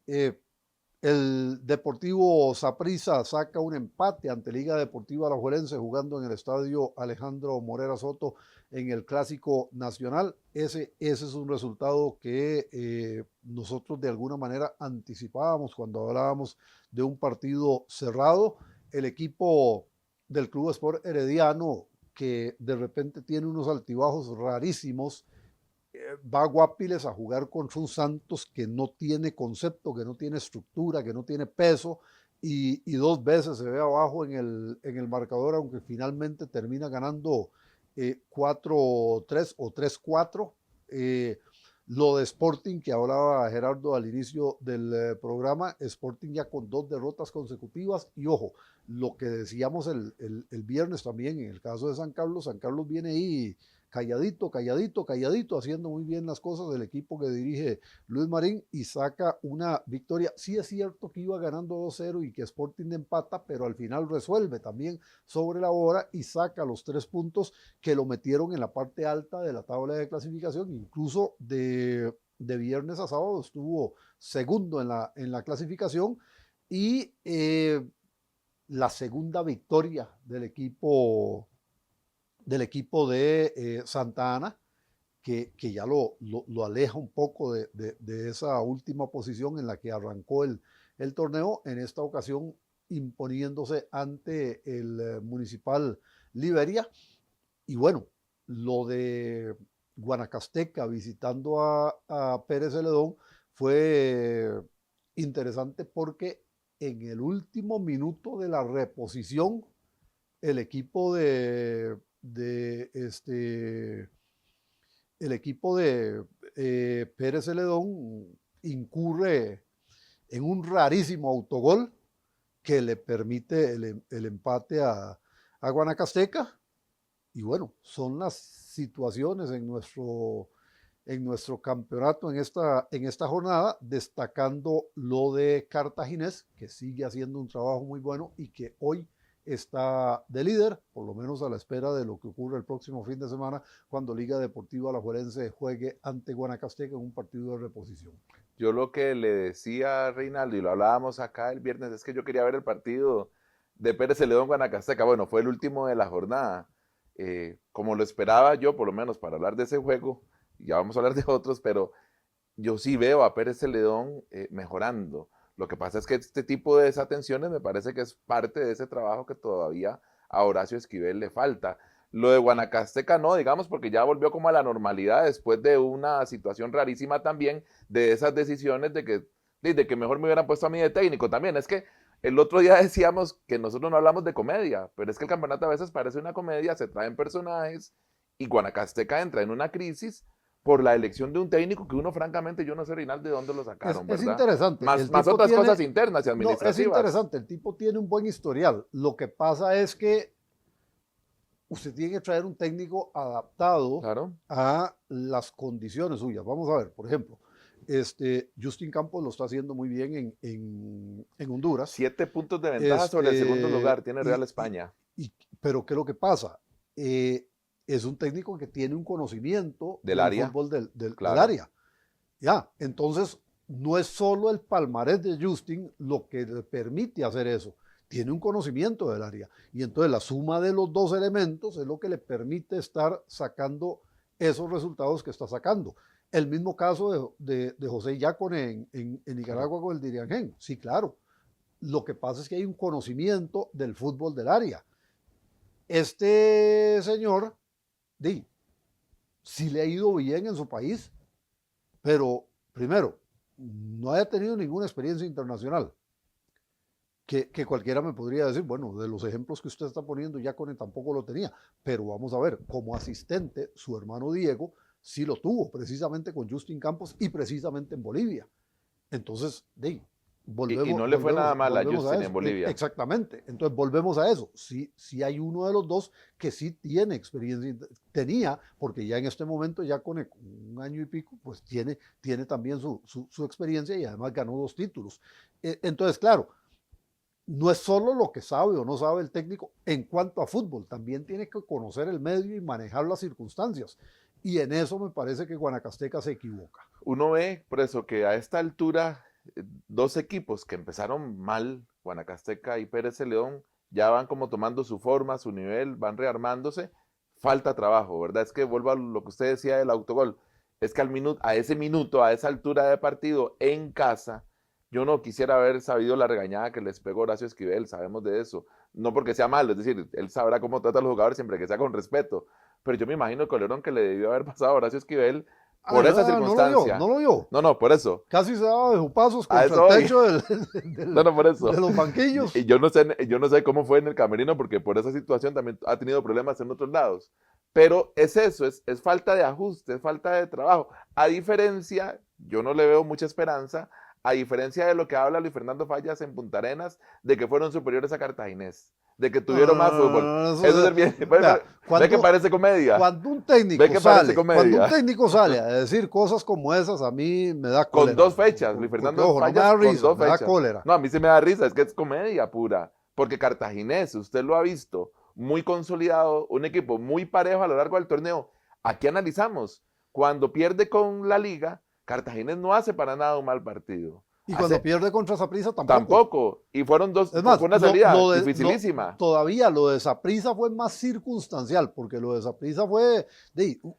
El Deportivo Saprissa saca un empate ante Liga Deportiva Alajuelense jugando en el estadio Alejandro Morera Soto en el Clásico Nacional. Ese es un resultado que nosotros de alguna manera anticipábamos cuando hablábamos de un partido cerrado. El equipo del Club Sport Herediano, que de repente tiene unos altibajos rarísimos, va a Guapiles a jugar contra un Santos que no tiene concepto, que no tiene estructura, que no tiene peso, y 2 veces se ve abajo en el marcador, aunque finalmente termina ganando 4-3 o 3-4. Lo de Sporting, que hablaba Gerardo al inicio del programa, Sporting ya con 2 derrotas consecutivas, y ojo, lo que decíamos el viernes también en el caso de San Carlos viene ahí calladito, haciendo muy bien las cosas del equipo que dirige Luis Marín y saca una victoria. Sí es cierto que iba ganando 2-0 y que Sporting empata, pero al final resuelve también sobre la hora y saca los 3 puntos que lo metieron en la parte alta de la tabla de clasificación. Incluso de viernes a sábado estuvo segundo en la clasificación y la segunda victoria del equipo de Santa Ana, que ya lo aleja un poco de esa última posición en la que arrancó el torneo, en esta ocasión imponiéndose ante el Municipal Liberia. Y bueno, lo de Guanacasteca visitando a Pérez Celedón fue interesante porque en el último minuto de la reposición, el equipo de Pérez Celedón incurre en un rarísimo autogol que le permite el empate a Guanacasteca. Y bueno, son las situaciones en nuestro campeonato en esta jornada, destacando lo de Cartaginés, que sigue haciendo un trabajo muy bueno y que hoy está de líder, por lo menos a la espera de lo que ocurre el próximo fin de semana, cuando Liga Deportiva Alajuelense juegue ante Guanacasteca en un partido de reposición. Yo lo que le decía a Reinaldo, y lo hablábamos acá el viernes, es que yo quería ver el partido de Pérez Celedón Guanacasteca. Bueno, fue el último de la jornada. Como lo esperaba yo, por lo menos para hablar de ese juego, ya vamos a hablar de otros, pero yo sí veo a Pérez Celedón mejorando. Lo que pasa es que este tipo de desatenciones me parece que es parte de ese trabajo que todavía a Horacio Esquivel le falta. Lo de Guanacasteca no, digamos, porque ya volvió como a la normalidad después de una situación rarísima también, de esas decisiones de que mejor me hubieran puesto a mí de técnico también. Es que el otro día decíamos que nosotros no hablamos de comedia, pero es que el campeonato a veces parece una comedia, se traen personajes y Guanacasteca entra en una crisis por la elección de un técnico que uno, francamente, yo no sé, Reinaldo, de dónde lo sacaron, ¿verdad? Es interesante. Más otras cosas internas y administrativas. No, es interesante, el tipo tiene un buen historial. Lo que pasa es que usted tiene que traer un técnico adaptado Claro. a las condiciones suyas. Vamos a ver, por ejemplo, Justin Campos lo está haciendo muy bien en Honduras. 7 puntos de ventaja sobre el segundo lugar, tiene Real España. Pero ¿qué es lo que pasa? Es un técnico que tiene un conocimiento del área. fútbol del Claro. área. Ya, entonces no es solo el palmarés de Justin lo que le permite hacer eso, tiene un conocimiento del área. Y entonces la suma de los dos elementos es lo que le permite estar sacando esos resultados que está sacando. El mismo caso de José Yacone en Nicaragua con el Diriangén. Sí, claro. Lo que pasa es que hay un conocimiento del fútbol del área. Este señor, sí le ha ido bien en su país, pero primero, no haya tenido ninguna experiencia internacional. Que cualquiera me podría decir, bueno, de los ejemplos que usted está poniendo, Yacone tampoco lo tenía, pero vamos a ver, como asistente, su hermano Diego sí lo tuvo, precisamente con Justin Campos y precisamente en Bolivia. Entonces, volvemos, y no le fue nada mal a Justin en Bolivia. Exactamente, entonces volvemos a eso. Sí hay uno de los dos que sí tiene experiencia, tenía, porque ya en este momento, ya con un año y pico, pues tiene también su experiencia y además ganó 2 títulos. Entonces, claro, no es solo lo que sabe o no sabe el técnico en cuanto a fútbol, también tiene que conocer el medio y manejar las circunstancias. Y en eso me parece que Guanacasteca se equivoca. Uno ve, por eso, que a esta altura, 2 equipos que empezaron mal, Guanacasteca y Pérez León, ya van como tomando su forma, su nivel, van rearmándose. Falta trabajo, ¿verdad? Es que vuelvo a lo que usted decía del autogol. Es que a ese minuto, a esa altura de partido, en casa, yo no quisiera haber sabido la regañada que les pegó Horacio Esquivel, sabemos de eso. No porque sea malo, es decir, él sabrá cómo trata a los jugadores siempre que sea con respeto. Pero yo me imagino el colerón que le debió haber pasado a Horacio Esquivel por esa circunstancia. No lo vio. No, por eso. Casi se daba de jupazos contra el techo por eso. de los banquillos. Y yo no sé cómo fue en el camerino, porque por esa situación también ha tenido problemas en otros lados. Pero es eso, es falta de ajuste, es falta de trabajo. A diferencia, yo no le veo mucha esperanza, a diferencia de lo que habla Luis Fernando Fallas en Punta Arenas, de que fueron superiores a Cartaginés, de que tuvieron más fútbol. Eso es bien. Ve que parece comedia. Cuando un técnico sale a decir cosas como esas, a mí me da cólera. Con 2 fechas, Luis Fernando Fallas con 2 fechas. Me da cólera. No, a mí sí me da risa, es que es comedia pura. Porque Cartaginés, usted lo ha visto, muy consolidado, un equipo muy parejo a lo largo del torneo. Aquí analizamos, cuando pierde con la Liga, Cartaginés no hace para nada un mal partido. Y cuando pierde contra Saprissa tampoco. Y fueron 2, es más, fue una salida dificilísima. Todavía lo de Saprissa fue más circunstancial, porque lo de Saprissa fue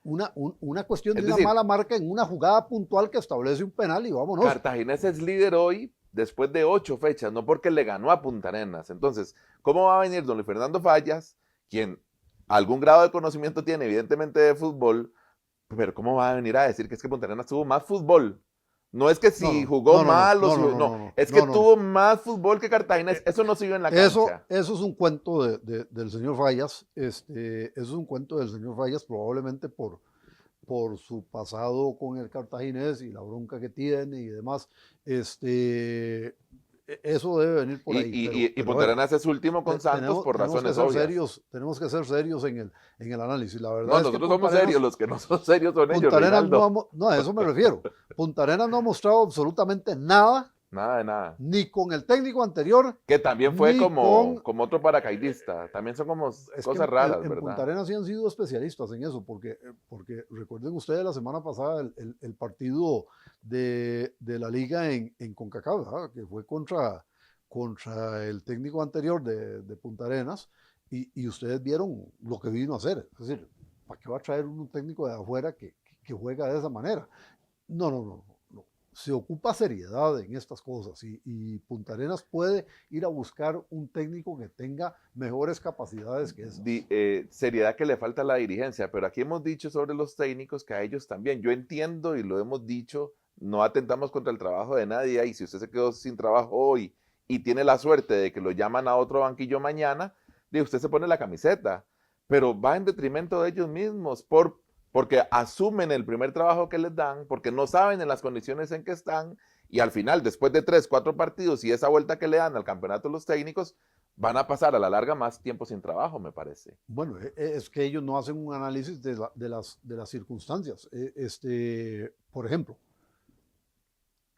una cuestión de una mala marca en una jugada puntual que establece un penal y vámonos. Cartaginés es líder hoy después de 8 fechas, no porque le ganó a Punta Arenas. Entonces, ¿cómo va a venir don Luis Fernando Fallas, quien algún grado de conocimiento tiene evidentemente de fútbol, pero cómo va a venir a decir que es que Punta Arenas tuvo más fútbol? No es que si jugó mal o es que tuvo más fútbol que Cartaginés. Eso no se vio en la cancha. Eso es un cuento del señor Fallas. Eso es un cuento del señor Fallas, probablemente por su pasado con el Cartaginés y la bronca que tiene y demás. Eso debe venir por ahí. Y Punta Arenas es último con Santos por razones obvias. Tenemos que ser serios en el análisis. La verdad no, nosotros somos serios, los que no son serios son ellos. Punta Arenas no, a eso me refiero. Punta Arenas no ha mostrado absolutamente nada. Nada de nada. Ni con el técnico anterior. Que también fue como otro paracaidista. También son como cosas raras, ¿verdad? En Punta Arenas sí han sido especialistas en eso, porque recuerden ustedes la semana pasada el partido de la liga en CONCACAF, ¿verdad? Que fue contra el técnico anterior de Punta Arenas, y ustedes vieron lo que vino a hacer. Es decir, ¿para qué va a traer un técnico de afuera que juega de esa manera? No. Se ocupa seriedad en estas cosas y Punta Arenas puede ir a buscar un técnico que tenga mejores capacidades que esas. Seriedad que le falta a la dirigencia, pero aquí hemos dicho sobre los técnicos que a ellos también. Yo entiendo y lo hemos dicho, no atentamos contra el trabajo de nadie y si usted se quedó sin trabajo hoy y tiene la suerte de que lo llaman a otro banquillo mañana, usted se pone la camiseta, pero va en detrimento de ellos mismos porque asumen el primer trabajo que les dan, porque no saben en las condiciones en que están, y al final, después de 3, 4 partidos y esa vuelta que le dan al campeonato los técnicos, van a pasar a la larga más tiempo sin trabajo, me parece. Bueno, es que ellos no hacen un análisis de las circunstancias. Por ejemplo,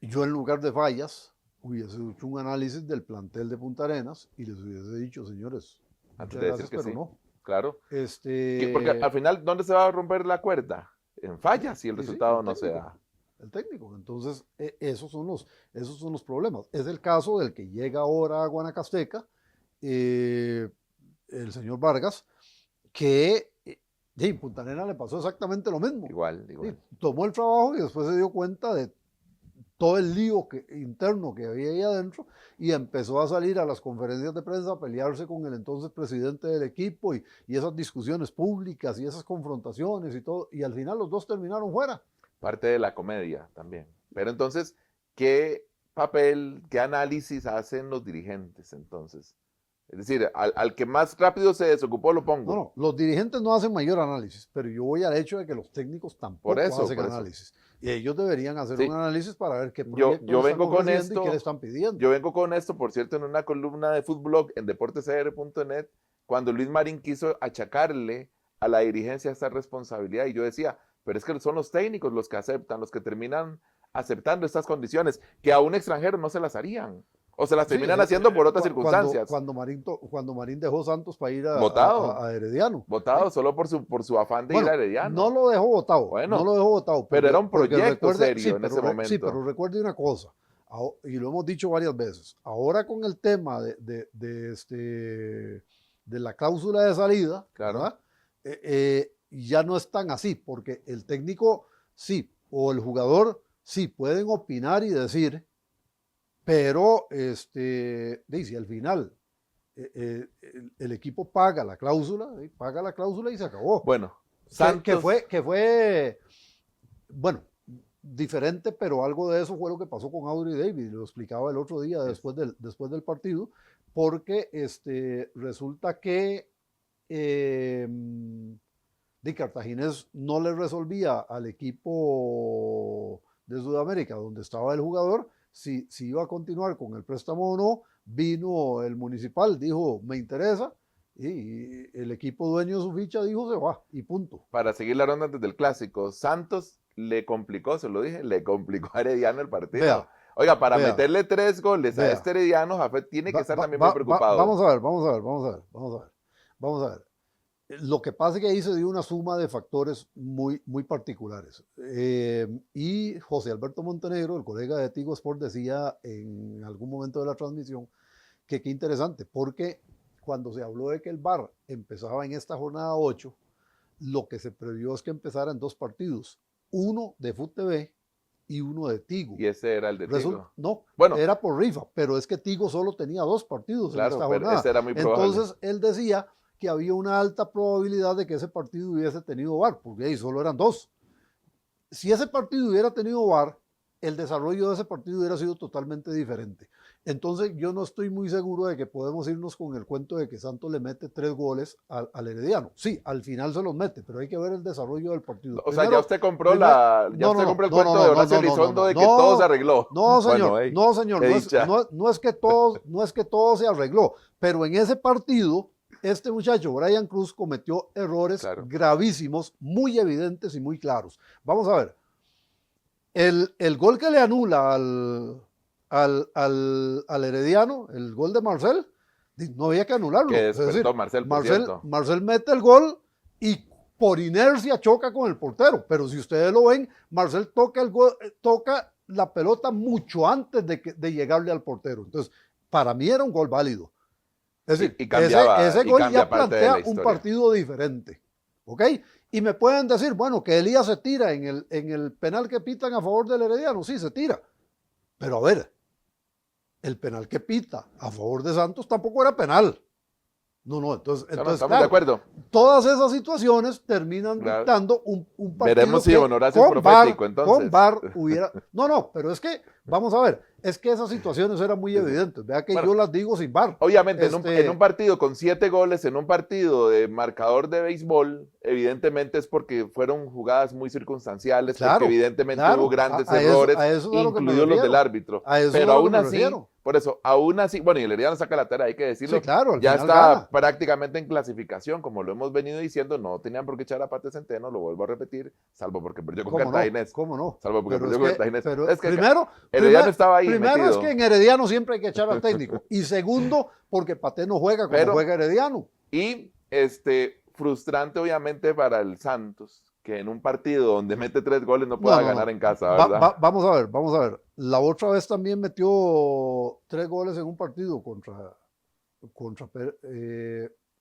yo en lugar de Fallas hubiese hecho un análisis del plantel de Punta Arenas y les hubiese dicho, señores, Antes muchas de gracias, decir que pero sí. no. Claro. Porque al final, ¿dónde se va a romper la cuerda? En Fallas, si el resultado no se da. El técnico. Entonces, esos son los problemas. Es el caso del que llega ahora a Guanacasteca, el señor Vargas, que en Punta Arenas le pasó exactamente lo mismo. Igual. Tomó el trabajo y después se dio cuenta de todo el lío interno que había ahí adentro y empezó a salir a las conferencias de prensa a pelearse con el entonces presidente del equipo y esas discusiones públicas y esas confrontaciones y todo, y al final los dos terminaron fuera. Parte de la comedia también. Pero entonces, ¿qué papel, qué análisis hacen los dirigentes entonces? Es decir, al que más rápido se desocupó lo pongo. No, los dirigentes no hacen mayor análisis, pero yo voy al hecho de que los técnicos tampoco hacen análisis. Y ellos deberían hacer un análisis para ver qué proyectos yo vengo con esto, y qué le están pidiendo. Yo vengo con esto, por cierto, en una columna de Fútblog en deportescr.net, cuando Luis Marín quiso achacarle a la dirigencia esta responsabilidad, y yo decía, pero es que son los técnicos los que aceptan, los que terminan aceptando estas condiciones, que a un extranjero no se las harían. O se las terminan haciendo por otras circunstancias. Cuando Marín dejó Santos para ir a Herediano. Votado, solo por su afán de ir a Herediano. No lo dejó votado. Bueno, no lo dejó votado. Pero era un proyecto serio en ese momento. Sí, pero recuerde una cosa, y lo hemos dicho varias veces. Ahora con el tema de la cláusula de salida, claro. ¿verdad? Ya no es tan así, porque el técnico sí, o el jugador sí, pueden opinar y decir, pero si al final el equipo paga la cláusula y se acabó. Bueno, Santos, que fue, bueno, diferente, pero algo de eso fue lo que pasó con Audrey David, lo explicaba el otro día después del partido, porque resulta que Cartaginés no le resolvía al equipo de Sudamérica, donde estaba el jugador, si iba a continuar con el préstamo o no. Vino el municipal, dijo, me interesa, y el equipo dueño de su ficha dijo, se va, y punto. Para seguir la ronda antes del clásico, Santos le complicó, se lo dije, le complicó a Herediano el partido. Oiga, para meterle 3 goles a este Herediano, Jafet tiene que estar también muy preocupado. Vamos a ver. Lo que pasa es que ahí se dio una suma de factores muy, muy particulares. Y José Alberto Montenegro, el colega de Tigo Sport, decía en algún momento de la transmisión que qué interesante, porque cuando se habló de que el VAR empezaba en esta jornada 8, lo que se previó es que empezara en 2 partidos, uno de FUTV y uno de Tigo. ¿Y ese era el de Tigo? No, bueno, era por rifa, pero es que Tigo solo tenía 2 partidos en esta jornada. Ese era muy probable. Entonces él decía que había una alta probabilidad de que ese partido hubiese tenido VAR, porque ahí solo eran 2. Si ese partido hubiera tenido VAR, el desarrollo de ese partido hubiera sido totalmente diferente. Entonces yo no estoy muy seguro de que podemos irnos con el cuento de que Santos le mete 3 goles al Herediano. Sí, al final se los mete, pero hay que ver el desarrollo del partido. O sea, ya usted compró el cuento de Horacio Elizondo de que todo se arregló. No, señor, no es que todo se arregló, pero en ese partido este muchacho, Brian Cruz, cometió errores gravísimos, muy evidentes y muy claros. Vamos a ver. El gol que le anula al Herediano, el gol de Marcel, no había que anularlo. Que despertó Marcel, por cierto. Marcel mete el gol y por inercia choca con el portero. Pero si ustedes lo ven, Marcel toca la pelota mucho antes de llegarle al portero. Entonces, para mí era un gol válido. Es decir, ese gol ya plantea un partido diferente, ¿ok? Y me pueden decir, bueno, que Elías se tira en el penal que pitan a favor del Herediano, sí, se tira. Pero a ver, el penal que pita a favor de Santos tampoco era penal. No, entonces estamos claro, de acuerdo. todas esas situaciones terminan Claro. dictando un partido Veremos si que Honoracio es con profético, VAR, entonces. con VAR hubiera... No, pero es que, vamos a ver, es que esas situaciones eran muy evidentes. Vea que Bueno, yo las digo sin VAR. obviamente, en un partido con 7 goles, en un partido de marcador de béisbol, evidentemente es porque fueron jugadas muy circunstanciales, porque Claro, evidente hubo claro, grandes a errores, eso es a lo que me incluidos los del refiero. árbitro. A eso es Pero a lo que aún me así, refiero. por eso, aún así, bueno, y el Herediano saca la tarea, hay que decirlo, Sí, claro, al ya final está gana. prácticamente en clasificación, como lo hemos venido diciendo, no tenían por qué echar a Pate Centeno, lo vuelvo a repetir, salvo porque perdió con Cartaginés. ¿Cómo no? Salvo porque Pero perdió con Cartaginés. Es que primero, Herediano estaba ahí primero es que metido. en Herediano siempre hay que echar al técnico. Y segundo, porque Paté no juega como juega Herediano. Y frustrante obviamente para el Santos, que en un partido donde mete 3 goles no pueda ganar en casa, ¿verdad? Vamos a ver. La otra vez también metió 3 goles en un partido contra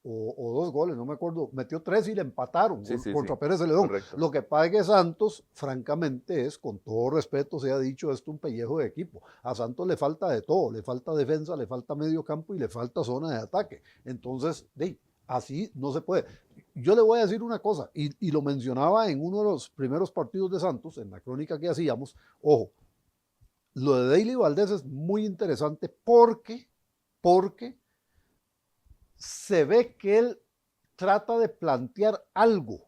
o 2 goles, no me acuerdo, metió 3 y le empataron contra Pérez Celedón. Correcto. Lo que pasa es que Santos, francamente, es, con todo respeto, se ha dicho, esto un pellejo de equipo. A Santos le falta de todo, le falta defensa, le falta medio campo y le falta zona de ataque. Entonces, así no se puede. Yo le voy a decir una cosa, y lo mencionaba en uno de los primeros partidos de Santos, en la crónica que hacíamos. Ojo, lo de Daily Valdés es muy interesante porque se ve que él trata de plantear algo,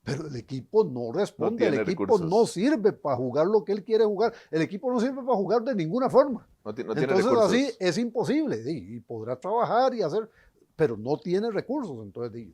pero el equipo no responde, el equipo recursos. No sirve para jugar lo que él quiere jugar, el equipo no sirve para jugar de ninguna forma. No tiene entonces recursos. Así es imposible, y podrá trabajar y hacer, pero no tiene recursos, entonces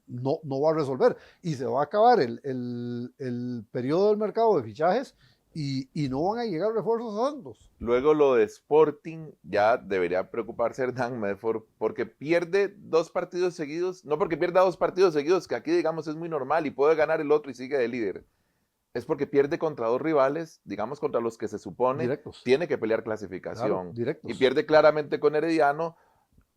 no va a resolver, y se va a acabar el periodo del mercado de fichajes, y no van a llegar refuerzos a Santos. Luego lo de Sporting, ya debería preocuparse Hernán Medford, porque pierde 2 partidos seguidos, no porque pierda 2 partidos seguidos, que aquí digamos es muy normal y puede ganar el otro y sigue de líder. Es porque pierde contra 2 rivales, digamos contra los que se supone directos. Tiene que pelear clasificación. Claro, y pierde claramente con Herediano,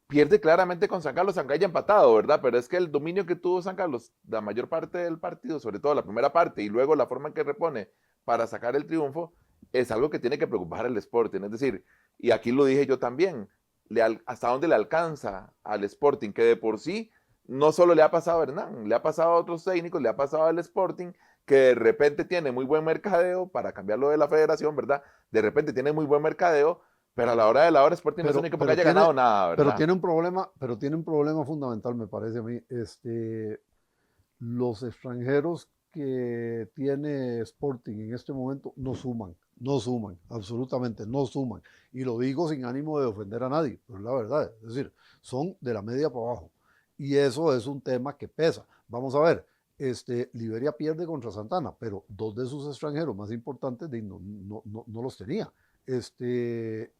pierde claramente con San Carlos, aunque haya empatado, ¿verdad? Pero es que el dominio que tuvo San Carlos, la mayor parte del partido, sobre todo la primera parte, y luego la forma en que repone para sacar el triunfo, es algo que tiene que preocupar al Sporting. Es decir, y aquí lo dije yo también, hasta dónde le alcanza al Sporting, que de por sí no solo le ha pasado a Hernán, le ha pasado a otros técnicos, le ha pasado al Sporting, que de repente tiene muy buen mercadeo, para cambiarlo de la federación, ¿verdad? De repente tiene muy buen mercadeo, pero a la hora de la hora Sporting no es único porque haya ganado nada, ¿verdad? Pero tiene un problema fundamental, me parece a mí. Los extranjeros que tiene Sporting en este momento no suman, absolutamente no suman. Y lo digo sin ánimo de ofender a nadie, pero es la verdad. Es decir, son de la media para abajo. Y eso es un tema que pesa. Vamos a ver, Liberia pierde contra Santana, pero 2 de sus extranjeros más importantes no los tenía.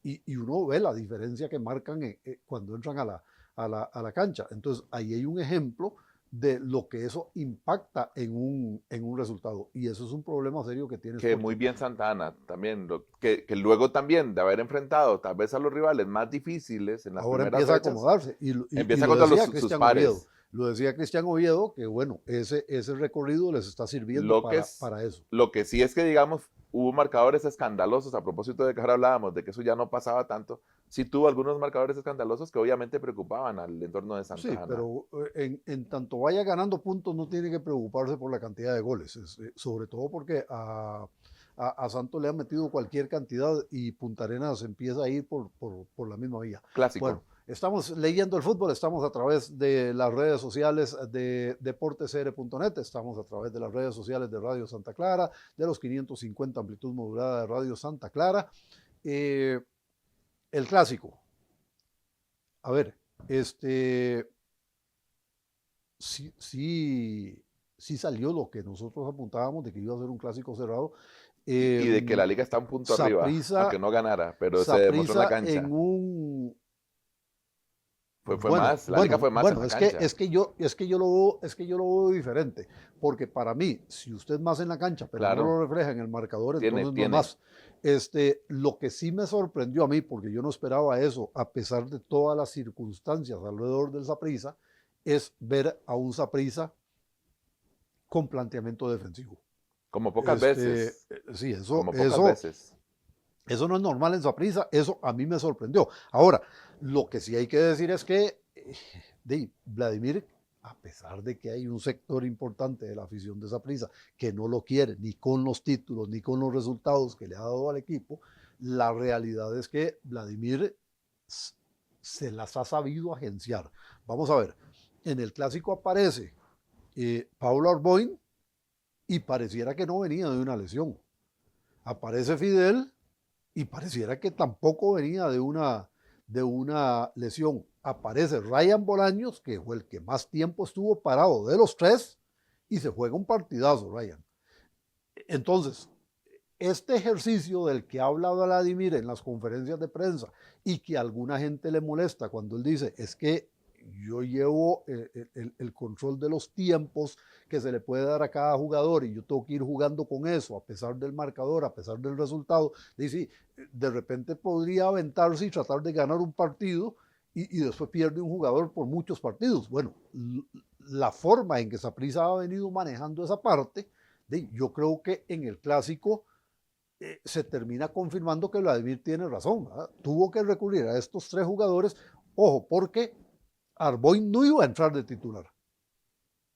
Y uno ve la diferencia que marcan cuando entran a la cancha. Entonces, ahí hay un ejemplo de lo que eso impacta en un resultado. Y eso es un problema serio que tiene. Que muy bien Santana también, que luego también de haber enfrentado tal vez a los rivales más difíciles en las ahora primeras empieza fechas, a acomodarse. empieza contra sus pares. Oviedo. Lo decía Cristian Oviedo, que bueno, ese recorrido les está sirviendo para eso. Lo que sí es que, digamos, hubo marcadores escandalosos, a propósito de que ahora hablábamos, de que eso ya no pasaba tanto, sí tuvo algunos marcadores escandalosos que obviamente preocupaban al entorno de Santana. Sí, pero en tanto vaya ganando puntos no tiene que preocuparse por la cantidad de goles, sobre todo porque a Santos le han metido cualquier cantidad y Punta Arenas empieza a ir por la misma vía. Clásico. Bueno, estamos leyendo el fútbol, estamos a través de las redes sociales de deportesr.net, estamos a través de las redes sociales de Radio Santa Clara, de los 550 amplitud modulada de Radio Santa Clara. El clásico. A ver, sí salió lo que nosotros apuntábamos de que iba a ser un clásico cerrado. Y de que la liga está un punto arriba, aunque no ganara, pero se demostró en la cancha. La liga fue más en la cancha. Es que yo lo veo diferente, porque para mí, si usted es más en la cancha, pero no lo refleja en el marcador, entonces no es más. Lo que sí me sorprendió a mí, porque yo no esperaba eso, a pesar de todas las circunstancias alrededor del Saprissa, es ver a un Saprissa con planteamiento defensivo. Como pocas veces. Sí, eso no es normal en Saprissa, eso a mí me sorprendió. Ahora, lo que sí hay que decir es que Vladimir a pesar de que hay un sector importante de la afición de Saprissa que no lo quiere, ni con los títulos, ni con los resultados que le ha dado al equipo, la realidad es que Vladimir se las ha sabido agenciar. Vamos a ver, en el clásico aparece Paulo Arboin y pareciera que no venía de una lesión. Aparece Fidel y pareciera que tampoco venía de una lesión. Aparece Ryan Bolaños, que fue el que más tiempo estuvo parado de los tres, y se juega un partidazo, Ryan. Entonces, este ejercicio del que ha hablado Vladimir en las conferencias de prensa y que a alguna gente le molesta cuando él dice, es que yo llevo el control de los tiempos que se le puede dar a cada jugador y yo tengo que ir jugando con eso, a pesar del marcador, a pesar del resultado. Dice, de repente podría aventarse y tratar de ganar un partido y después pierde un jugador por muchos partidos. Bueno, la forma en que Saprissa ha venido manejando esa parte, yo creo que en el clásico se termina confirmando que Vladimir tiene razón, ¿verdad? Tuvo que recurrir a estos tres jugadores, ojo, porque Arboin no iba a entrar de titular,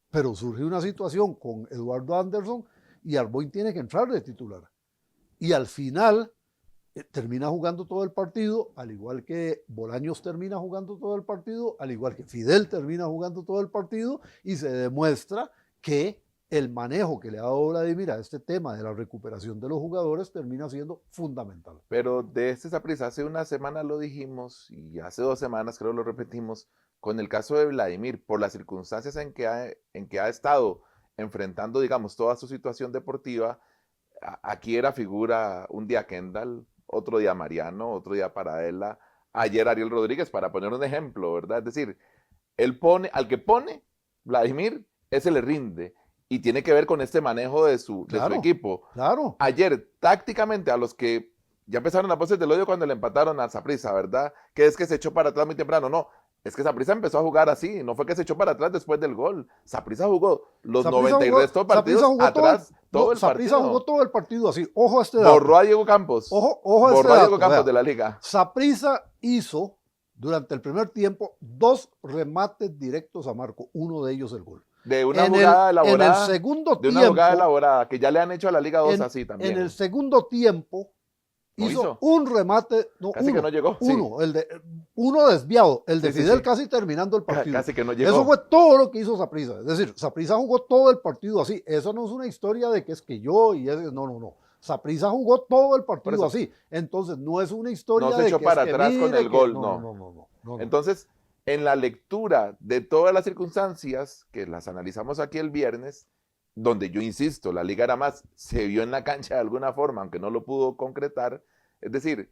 pero surge una situación con Eduardo Anderson y Arboin tiene que entrar de titular. Y al final termina jugando todo el partido, al igual que Bolaños termina jugando todo el partido, al igual que Fidel termina jugando todo el partido, y se demuestra que el manejo que le ha dado Vladimir a este tema de la recuperación de los jugadores termina siendo fundamental. Pero de este Saprissa, hace una semana lo dijimos y hace 2 semanas creo lo repetimos, con el caso de Vladimir, por las circunstancias en que ha estado enfrentando, digamos, toda su situación deportiva, aquí era figura un día Kendall, otro día Mariano, otro día Paradela, ayer Ariel Rodríguez, para poner un ejemplo, ¿verdad? Es decir, él pone, al que pone, Vladimir, ese le rinde. Y tiene que ver con este manejo de su equipo. Claro. Ayer, tácticamente, a los que ya empezaron las voces del odio cuando le empataron a Saprissa, ¿verdad? Que es que se echó para atrás muy temprano. No, es que Saprissa empezó a jugar así. No fue que se echó para atrás después del gol. Saprissa jugó los 90 y resto partidos atrás. Todo el partido. Saprissa jugó todo el partido así. Ojo a este dato. Borró a Diego Campos. Ojo a este dato. Borró a Diego Campos de la liga. Saprissa hizo, durante el primer tiempo, 2 remates directos a Marco. Uno de ellos el gol. De una jugada elaborada. En el segundo tiempo. De una jugada elaborada, que ya le han hecho a la Liga 2 así también. En el segundo tiempo hizo un remate. No, casi que no llegó. Uno desviado. El de Fidel casi terminando el partido. Casi que no llegó. Eso fue todo lo que hizo Saprissa. Es decir, Saprissa jugó todo el partido así. Eso no es una historia de que es que yo y ese. No. Saprissa jugó todo el partido así. Entonces, no es una historia de que. No se echó para atrás con el gol, no. Entonces, en la lectura de todas las circunstancias, que las analizamos aquí el viernes, donde yo insisto, la Liga Aramás se vio en la cancha de alguna forma, aunque no lo pudo concretar, es decir,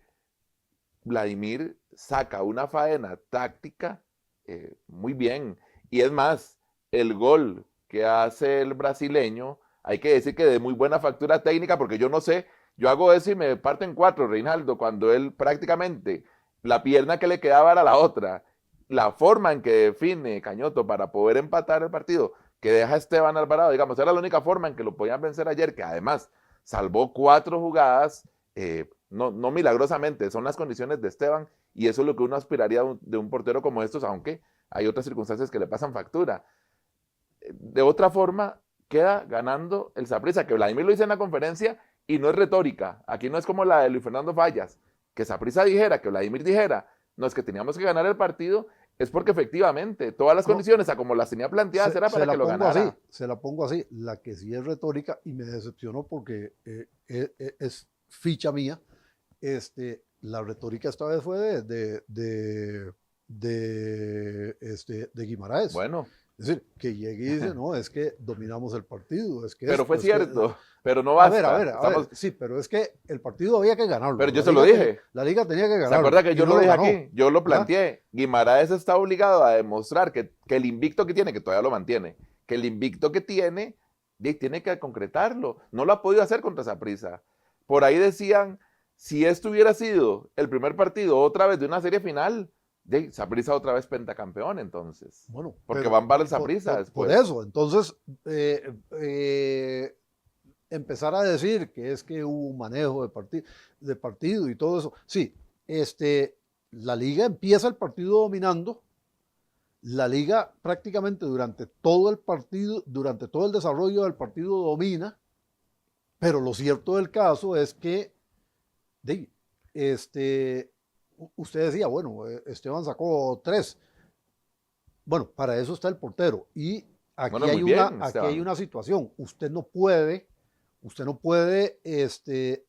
Vladimir saca una faena táctica muy bien, y es más, el gol que hace el brasileño, hay que decir que de muy buena factura técnica, porque yo no sé, yo hago eso y me parto en 4, Reinaldo, cuando él prácticamente, la pierna que le quedaba era la otra, la forma en que define Cañoto para poder empatar el partido, que deja a Esteban Alvarado, digamos, era la única forma en que lo podían vencer ayer, que además salvó 4 jugadas, no milagrosamente, son las condiciones de Esteban, y eso es lo que uno aspiraría de un portero como estos, aunque hay otras circunstancias que le pasan factura. De otra forma, queda ganando el Saprissa, que Vladimir lo dice en la conferencia, y no es retórica, aquí no es como la de Luis Fernando Fallas, que Saprissa dijera, que Vladimir dijera, no, es que teníamos que ganar el partido, es porque efectivamente todas las condiciones, a como las tenía planteadas, era para que lo ganara. Se la pongo así, la que sí es retórica, y me decepcionó porque es ficha mía, la retórica esta vez fue de Guimaraes. Bueno. Es decir, que llegue y dice, no, es que dominamos el partido. Es que pero fue cierto, pero no basta. A ver, sí, pero es que el partido había que ganarlo. Pero yo se lo dije. La liga tenía que ganarlo. ¿Se acuerda que yo lo dije aquí? Yo lo planteé. Guimaraes está obligado a demostrar que el invicto que tiene, que todavía lo mantiene, que el invicto que tiene que concretarlo. No lo ha podido hacer contra Saprissa. Por ahí decían, si esto hubiera sido el primer partido otra vez de una serie final, Saprissa otra vez pentacampeón, entonces. Bueno, porque van para el Saprissa después. Por eso, entonces, empezar a decir que es que hubo un manejo de partido y todo eso. Sí, la liga empieza el partido dominando La liga prácticamente durante todo el partido, durante todo el desarrollo del partido domina, pero lo cierto del caso es que de, usted decía, bueno, Esteban sacó 3. Bueno, para eso está el portero. Y Bueno, muy bien, aquí hay Esteban. una situación. Usted no puede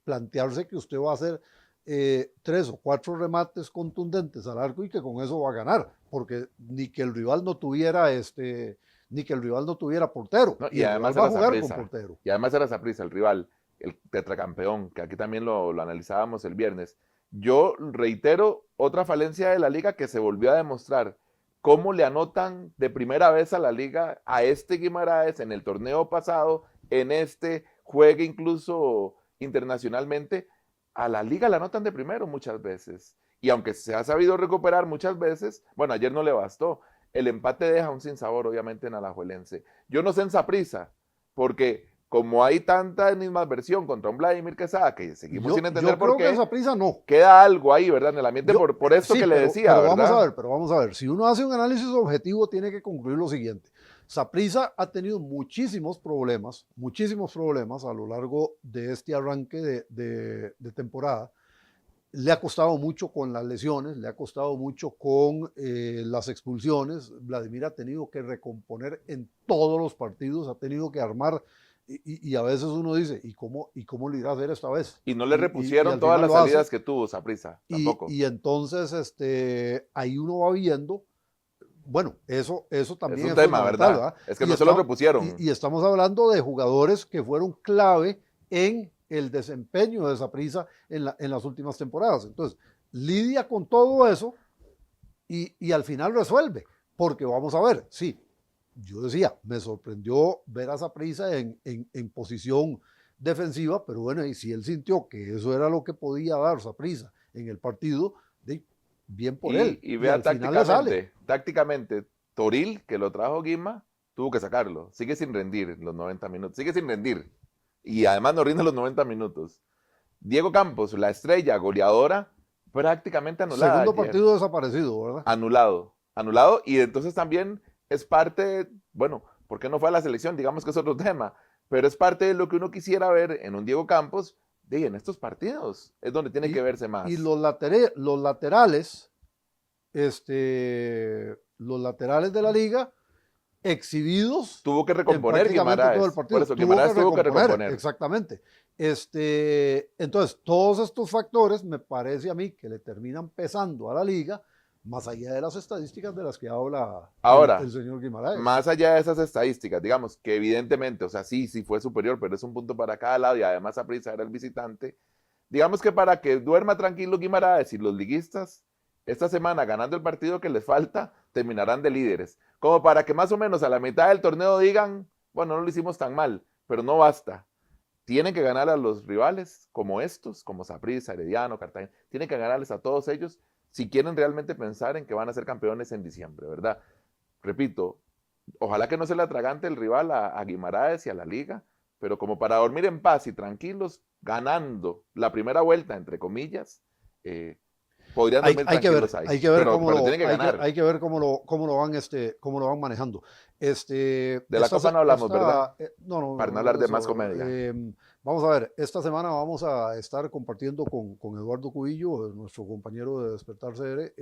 plantearse que usted va a hacer 3 o 4 remates contundentes al arco y que con eso va a ganar, porque ni que el rival no tuviera portero, ¿No? y Y el además rival va a era jugar con Saprissa. portero. Y además era Saprissa, el rival, el tetracampeón, que aquí también lo analizábamos el viernes. Yo reitero otra falencia de la liga que se volvió a demostrar. Cómo le anotan de primera vez a la liga a este Guimaraes en el torneo pasado, en este juegue incluso internacionalmente. A la liga la anotan de primero muchas veces. Y aunque se ha sabido recuperar muchas veces, bueno, ayer no le bastó. El empate deja un sinsabor, obviamente, en Alajuelense. Yo no sé en Saprissa, porque como hay tanta versión contra un Vladimir Quesada, que seguimos sin Yo entender por creo que qué, esa prisa no. queda algo ahí, ¿verdad? En el ambiente por esto Sí, que le decía, ¿verdad? pero vamos a ver. Si uno hace un análisis objetivo, tiene que concluir lo siguiente. Saprissa ha tenido muchísimos problemas a lo largo de este arranque de temporada. Le ha costado mucho con las lesiones, le ha costado mucho con las expulsiones. Vladimir ha tenido que recomponer en todos los partidos, ha tenido que armar y a veces uno dice, ¿y cómo lo irá a hacer esta vez? Y no le Y repusieron al todas final las lo hace. salidas que tuvo Saprissa, tampoco. Y entonces ahí uno va viendo, bueno, eso Es también un es tema, fundamental, ¿verdad? ¿verdad? Es que no se lo repusieron. Y estamos hablando de jugadores que fueron clave en el desempeño de Saprissa en las últimas temporadas. Entonces, lidia con todo eso y al final resuelve, porque vamos a ver, sí, yo decía, me sorprendió ver a Saprissa en posición defensiva, pero bueno, y si él sintió que eso era lo que podía dar Saprissa en el partido, bien por él, Y y vea al final le sale. tácticamente, Toril, que lo trajo Guima, tuvo que sacarlo. Sigue sin rendir los 90 minutos, sigue sin rendir. Y además no rinde los 90 minutos. Diego Campos, la estrella goleadora, prácticamente anulada Segundo ayer. partido desaparecido, ¿verdad? Anulado, anulado. Y entonces también es parte, bueno, ¿por qué no fue a la selección? Digamos que es otro tema. Pero es parte de lo que uno quisiera ver en un Diego Campos, en estos partidos. Es donde tiene que Y, verse y más. los laterales de la liga exhibidos Tuvo que en recomponer prácticamente todo el Guimaraes. Por partido. eso, Tuvo que Guimaraes tuvo que recomponer, recomponer. exactamente. Entonces, todos estos factores me parece a mí que le terminan pesando a la liga, más allá de las estadísticas de las que habla el Ahora, señor Guimaraes. más allá de esas estadísticas, digamos que evidentemente, o sea, sí fue superior, pero es un punto para cada lado y además Saprissa era el visitante. Digamos que para que duerma tranquilo Guimaraes y los liguistas, esta semana ganando el partido que les falta, terminarán de líderes. Como para que más o menos a la mitad del torneo digan, bueno, no lo hicimos tan mal, pero no basta. Tienen que ganar a los rivales como estos, como Saprissa, Herediano, Cartagena. Tienen que ganarles a todos ellos si quieren realmente pensar en que van a ser campeones en diciembre, ¿verdad? Repito, ojalá que no se le atragante el rival a Guimaraes y a la liga, pero como para dormir en paz y tranquilos, ganando la primera vuelta, entre comillas, podrían dormir tranquilos ahí. Pero tienen que ganar. hay que ver cómo lo van manejando. De la Copa no hablamos, ¿verdad? Para no hablar de más eso, comedia. vamos a ver, esta semana vamos a estar compartiendo con Eduardo Cubillo, nuestro compañero de Despertar CR,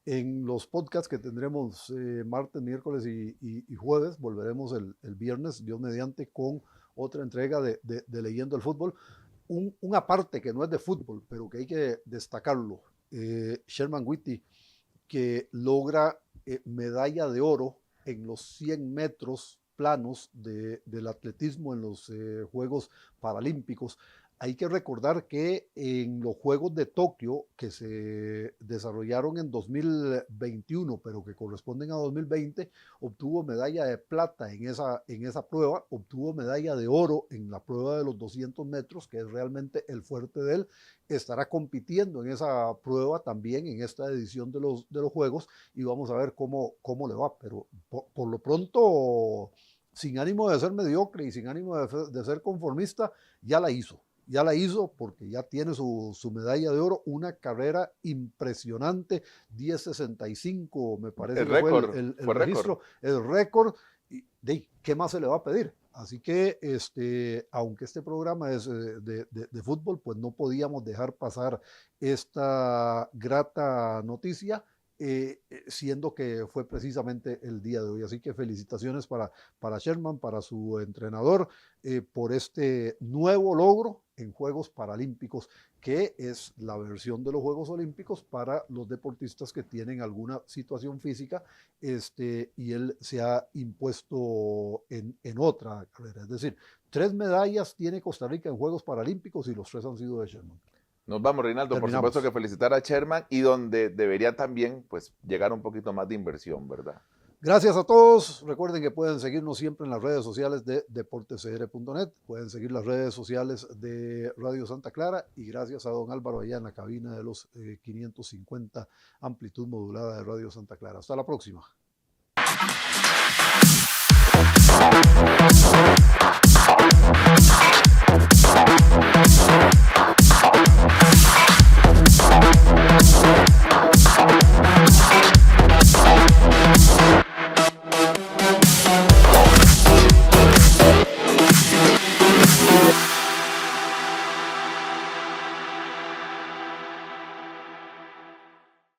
en los podcasts que tendremos martes, miércoles y jueves. Volveremos el viernes, Dios mediante, con otra entrega de Leyendo el Fútbol. Un aparte que no es de fútbol, pero que hay que destacarlo. Sherman Whitty, que logra medalla de oro en los 100 metros planos del atletismo en los Juegos Paralímpicos. Hay que recordar que en los Juegos de Tokio, que se desarrollaron en 2021, pero que corresponden a 2020, obtuvo medalla de plata en esa prueba, obtuvo medalla de oro en la prueba de los 200 metros, que es realmente el fuerte de él. Estará compitiendo en esa prueba también en esta edición de los Juegos y vamos a ver cómo le va. Pero por lo pronto, sin ánimo de ser mediocre y sin ánimo de ser conformista, ya la hizo. ya la hizo porque ya tiene su medalla de oro, una carrera impresionante, 10.65 me parece El que récord, fue el fue registro, el récord, y ¿qué más se le va a pedir? Así que, aunque este programa es de fútbol, pues no podíamos dejar pasar esta grata noticia, siendo que fue precisamente el día de hoy. Así que felicitaciones para Sherman, para su entrenador, por este nuevo logro en Juegos Paralímpicos, que es la versión de los Juegos Olímpicos para los deportistas que tienen alguna situación física, y él se ha impuesto en otra carrera. Es decir, 3 medallas tiene Costa Rica en Juegos Paralímpicos y los 3 han sido de Sherman. Nos vamos, Reinaldo. Terminamos. Por supuesto que felicitar a Sherman y donde debería también pues, llegar un poquito más de inversión, ¿verdad? Gracias a todos. Recuerden que pueden seguirnos siempre en las redes sociales de deportescr.net. Pueden seguir las redes sociales de Radio Santa Clara. Y gracias a don Álvaro allá en la cabina de los 550 amplitud modulada de Radio Santa Clara. Hasta la próxima.